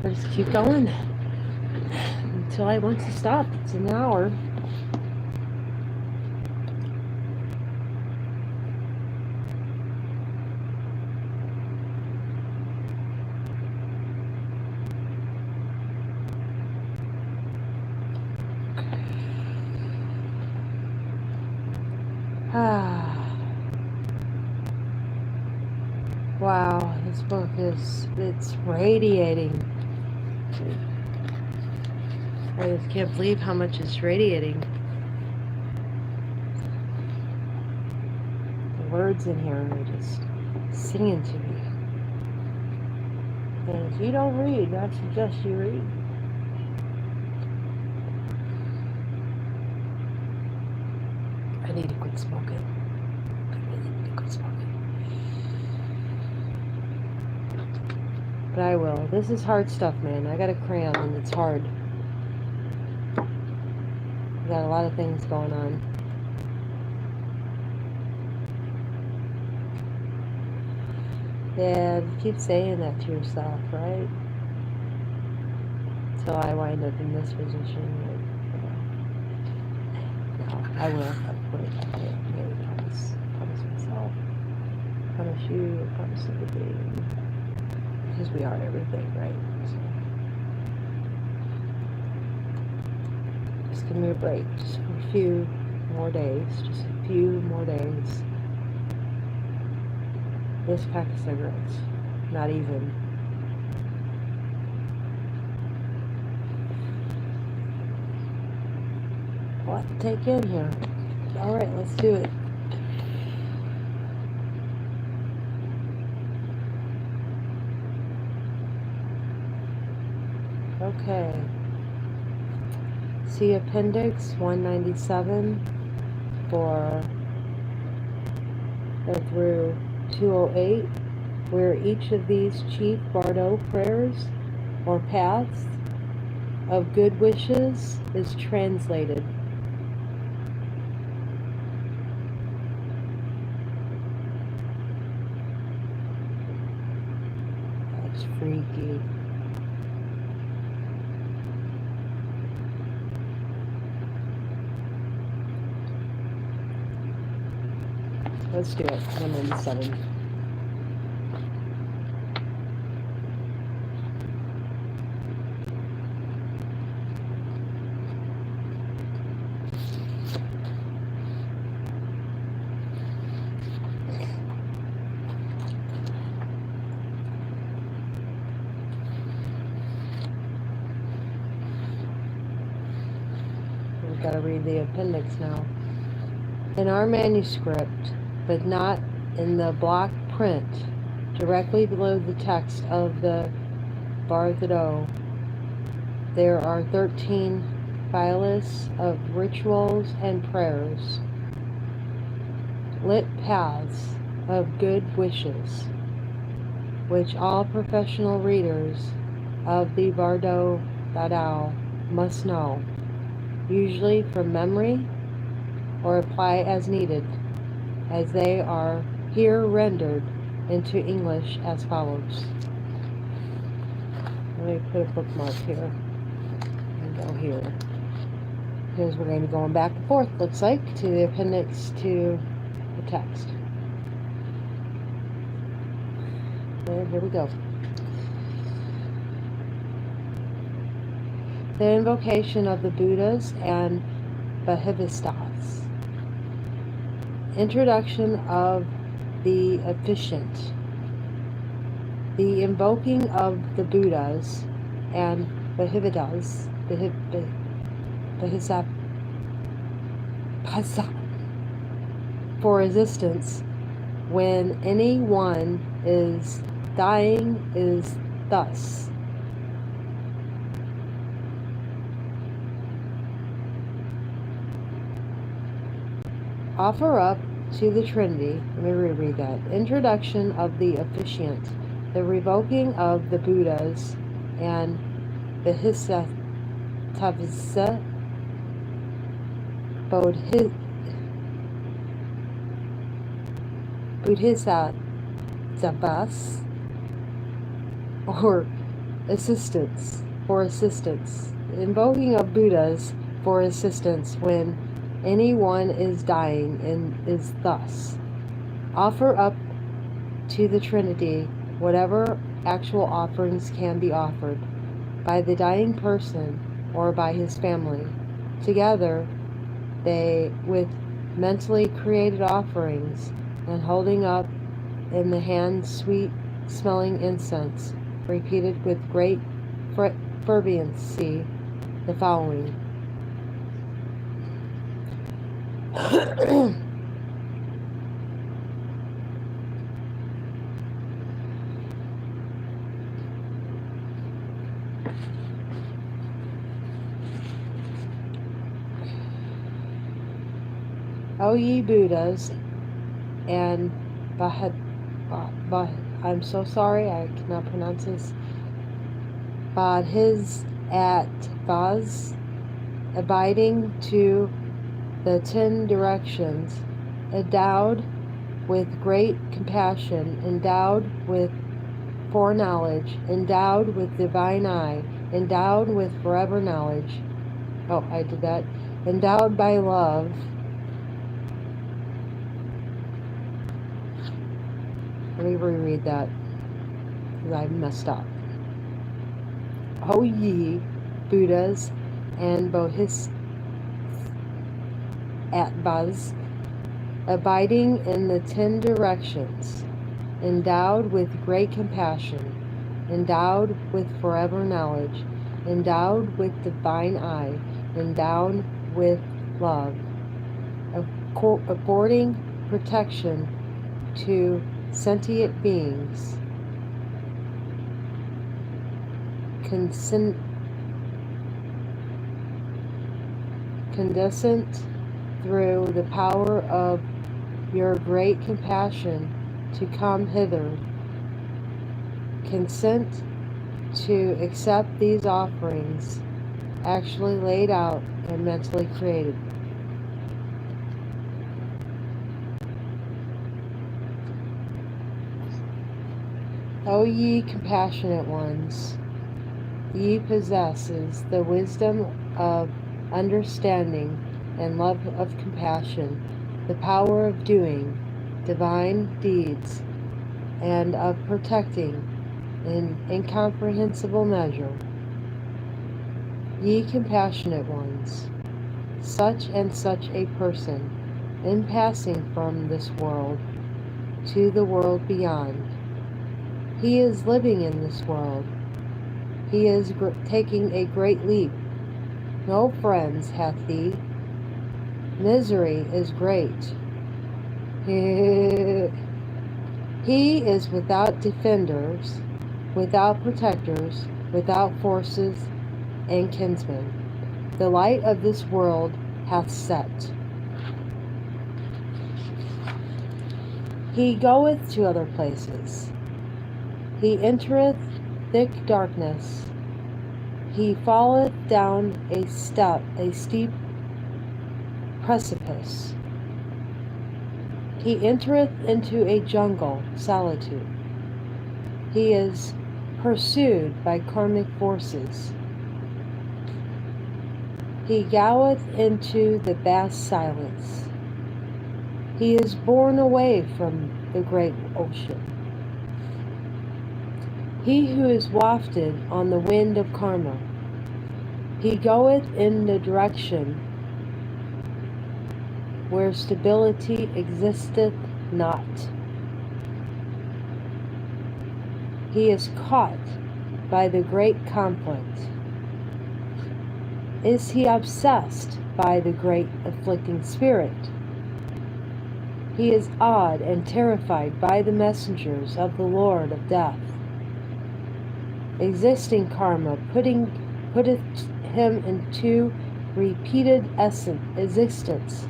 I'll just keep going until I want to stop. It's an hour. Wow, this book it's radiating. I just can't believe how much it's radiating. The words in here are just singing to me. And if you don't read, I suggest you read. I need to quit smoking. I really need to quit smoking. But I will. This is hard stuff, man. I got a crayon and it's hard. Got a lot of things going on. Yeah, you keep saying that to yourself, right? Until I wind up in this position. No, I will. I quit. I promise. I promise myself. I promise you. I promise everything. Because we are everything, right? So just give me a break. Just for a few more days. Just a few more days. This pack of cigarettes. Not even. A lot to take in here. Alright, let's do it. Okay. See Appendix 197 through 208, where each of these chief Bardo prayers or paths of good wishes is translated. That's freaky. Let's do it. 197. We've got to read the appendix now. In our manuscript, but not in the block print, directly below the text of the Bardo, there are 13 filas of rituals and prayers, lit paths of good wishes, which all professional readers of the Bardo Dadao must know, usually from memory or apply as needed, as they are here rendered into English as follows. Let me put a bookmark here and go here. Because we're going to be going back and forth, looks like, to the appendix to the text. And here we go. The invocation of the Buddhas and Bhaivistas. Introduction of the efficient. The invoking of the Buddhas and Bhaivistas, for resistance when any one is dying is thus. Offer up to the Trinity, let me reread that. Introduction of the officiant, the revoking of the Buddhas and the Bodhisattvas, or assistance, invoking of Buddhas for assistance when anyone is dying, and is thus. Offer up to the Trinity whatever actual offerings can be offered by the dying person or by his family. Together, they, with mentally created offerings and holding up in the hand sweet-smelling incense, repeated with great fervency the following. O ye Buddhas and I'm so sorry, I cannot pronounce this. Bodhisattvas, abiding to the 10 directions, endowed with great compassion, endowed with foreknowledge, endowed with divine eye, endowed with forever knowledge. Oh, I did that. Endowed by love. Let me reread that, because I messed up. O ye Buddhas and Bodhisattvas, abiding in the 10 directions, endowed with great compassion, endowed with forever knowledge, endowed with divine eye, endowed with love, affording protection to sentient beings, condescent through the power of your great compassion to come hither. Consent to accept these offerings actually laid out and mentally created. O ye compassionate ones, ye possesses the wisdom of understanding and love of compassion, the power of doing divine deeds, and of protecting in incomprehensible measure. Ye compassionate ones, such and such a person, in passing from this world to the world beyond, he is living in this world. He is taking a great leap. No friends hath he. Misery is great. He is without defenders, without protectors, without forces and kinsmen. The light of this world hath set. He goeth to other places. He entereth thick darkness. He falleth down a steep precipice. He entereth into a jungle solitude. He is pursued by karmic forces. He goeth into the vast silence. He is borne away from the great ocean. He who is wafted on the wind of karma, he goeth in the direction where stability existeth not. He is caught by the great conflict. Is he obsessed by the great afflicting spirit? He is awed and terrified by the messengers of the Lord of Death. existing karma, putteth him into repeated existence.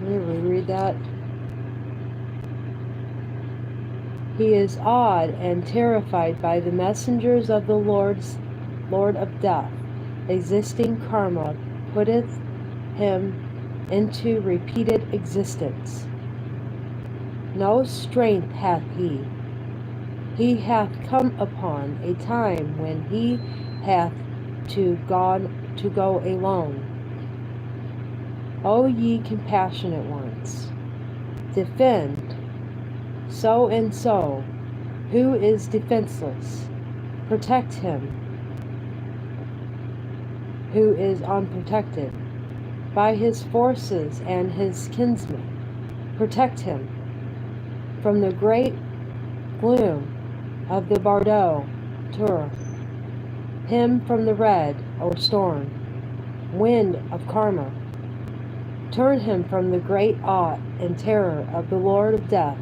Let me reread that. He is awed and terrified by the messengers of the Lord of death. Existing karma putteth him into repeated existence. No strength hath he. He hath come upon a time when he hath to go alone. O ye compassionate ones, defend so and so, who is defenseless. Protect him who is unprotected by his forces and his kinsmen. Protect him from the great gloom of the Bardo Tur, him from the red, or storm, wind of karma. Turn him from the great awe and terror of the Lord of death.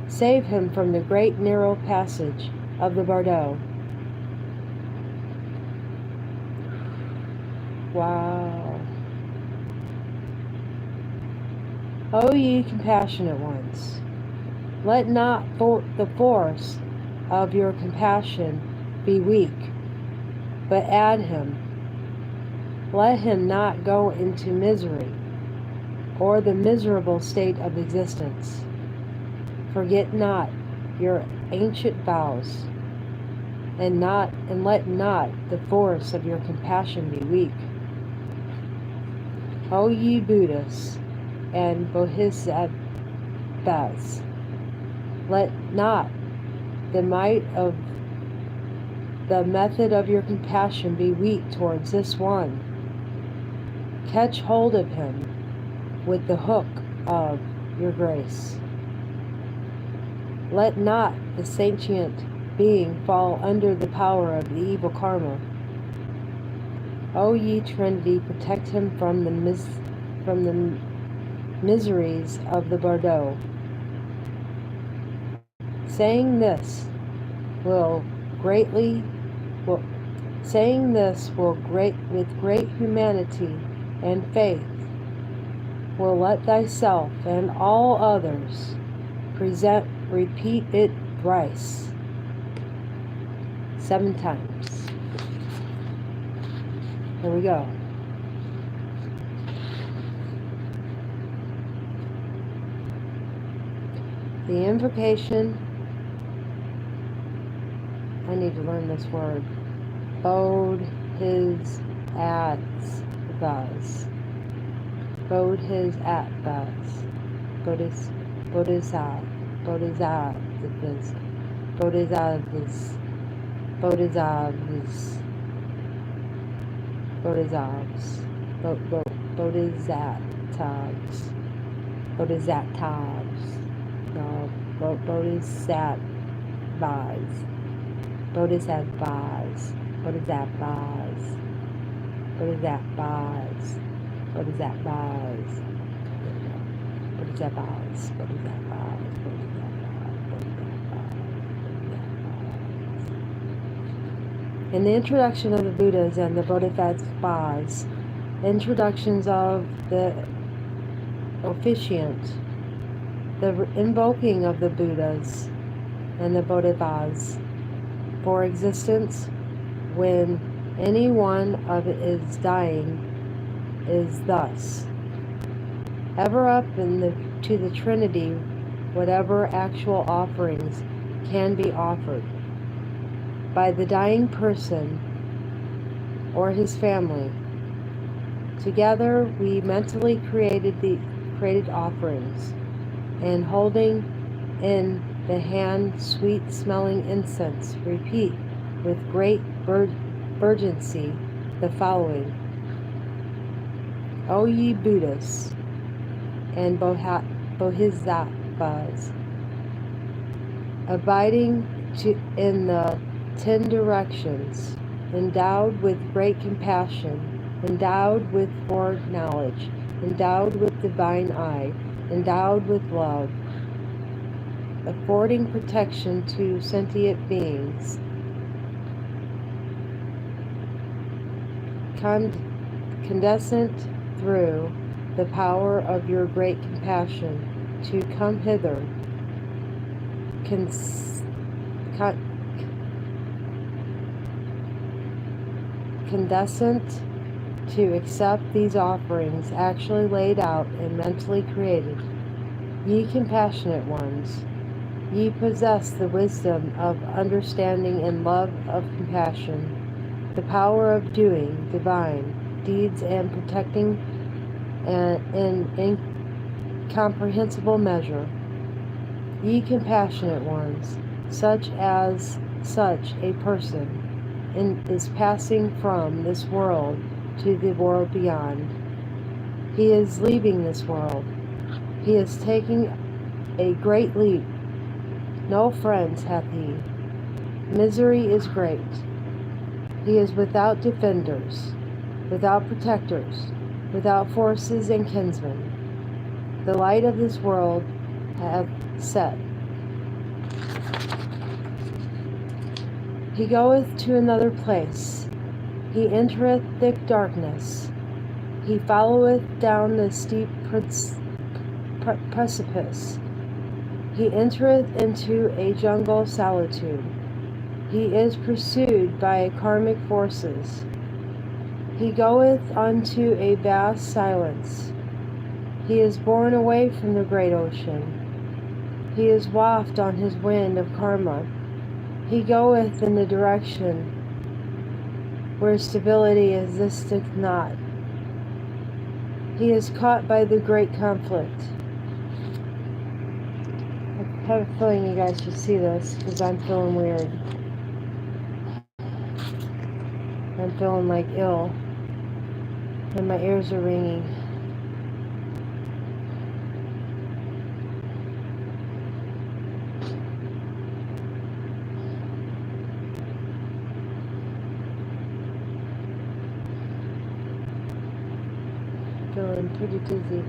Save him from the great narrow passage of the Bardo. Wow. O ye compassionate ones, let not the force of your compassion be weak, but add him. Let him not go into misery, or the miserable state of existence. Forget not your ancient vows, and let not the force of your compassion be weak. O ye Buddhas and Bodhisattvas, let not the might of the method of your compassion be weak towards this one. Catch hold of him with the hook of your grace. Let not the sentient being fall under the power of the evil karma. O ye Trinity, protect him from the miseries of the Bardo. Saying this with great humanity and faith, will let thyself and all others repeat it thrice, 7 times. Here we go. The invocation, I need to learn this word, Bodhisattvas. Bodhisattvas. Bodhisattvas. In the introduction of the Buddhas and the Bodhisattvas, introductions of the officiant, the invoking of the Buddhas and the Bodhisattvas for existence when any one of it is dying is thus: ever up to the Trinity, whatever actual offerings can be offered by the dying person or his family. Together we mentally created offerings, and holding in the hand sweet-smelling incense, repeat with great urgency the following: O ye Buddhas and Bodhisattvas, abiding in the 10 directions, endowed with great compassion, endowed with foreknowledge, endowed with divine eye, endowed with love, affording protection to sentient beings. Condescent through the power of your great compassion to come hither. Condescent to accept these offerings actually laid out and mentally created. Ye compassionate ones, ye possess the wisdom of understanding and love of compassion, the power of doing divine deeds and protecting in incomprehensible measure. Ye compassionate ones, such a person is passing from this world to the world beyond. He is leaving this world. He is taking a great leap. No friends hath he. Misery is great. He is without defenders, without protectors, without forces and kinsmen. The light of this world hath set. He goeth to another place. He entereth thick darkness. He followeth down the steep precipice. He entereth into a jungle solitude. He is pursued by karmic forces. He goeth unto a vast silence. He is borne away from the great ocean. He is wafted on his wind of karma. He goeth in the direction where stability existeth not. He is caught by the great conflict. I have a feeling you guys should see this because I'm feeling weird. I'm feeling like ill and my ears are ringing. Feeling pretty dizzy.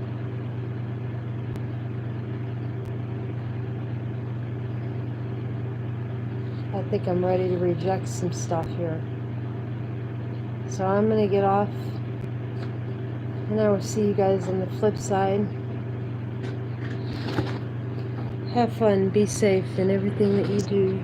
I think I'm ready to reject some stuff here. So I'm going to get off, and I will see you guys on the flip side. Have fun, be safe in everything that you do.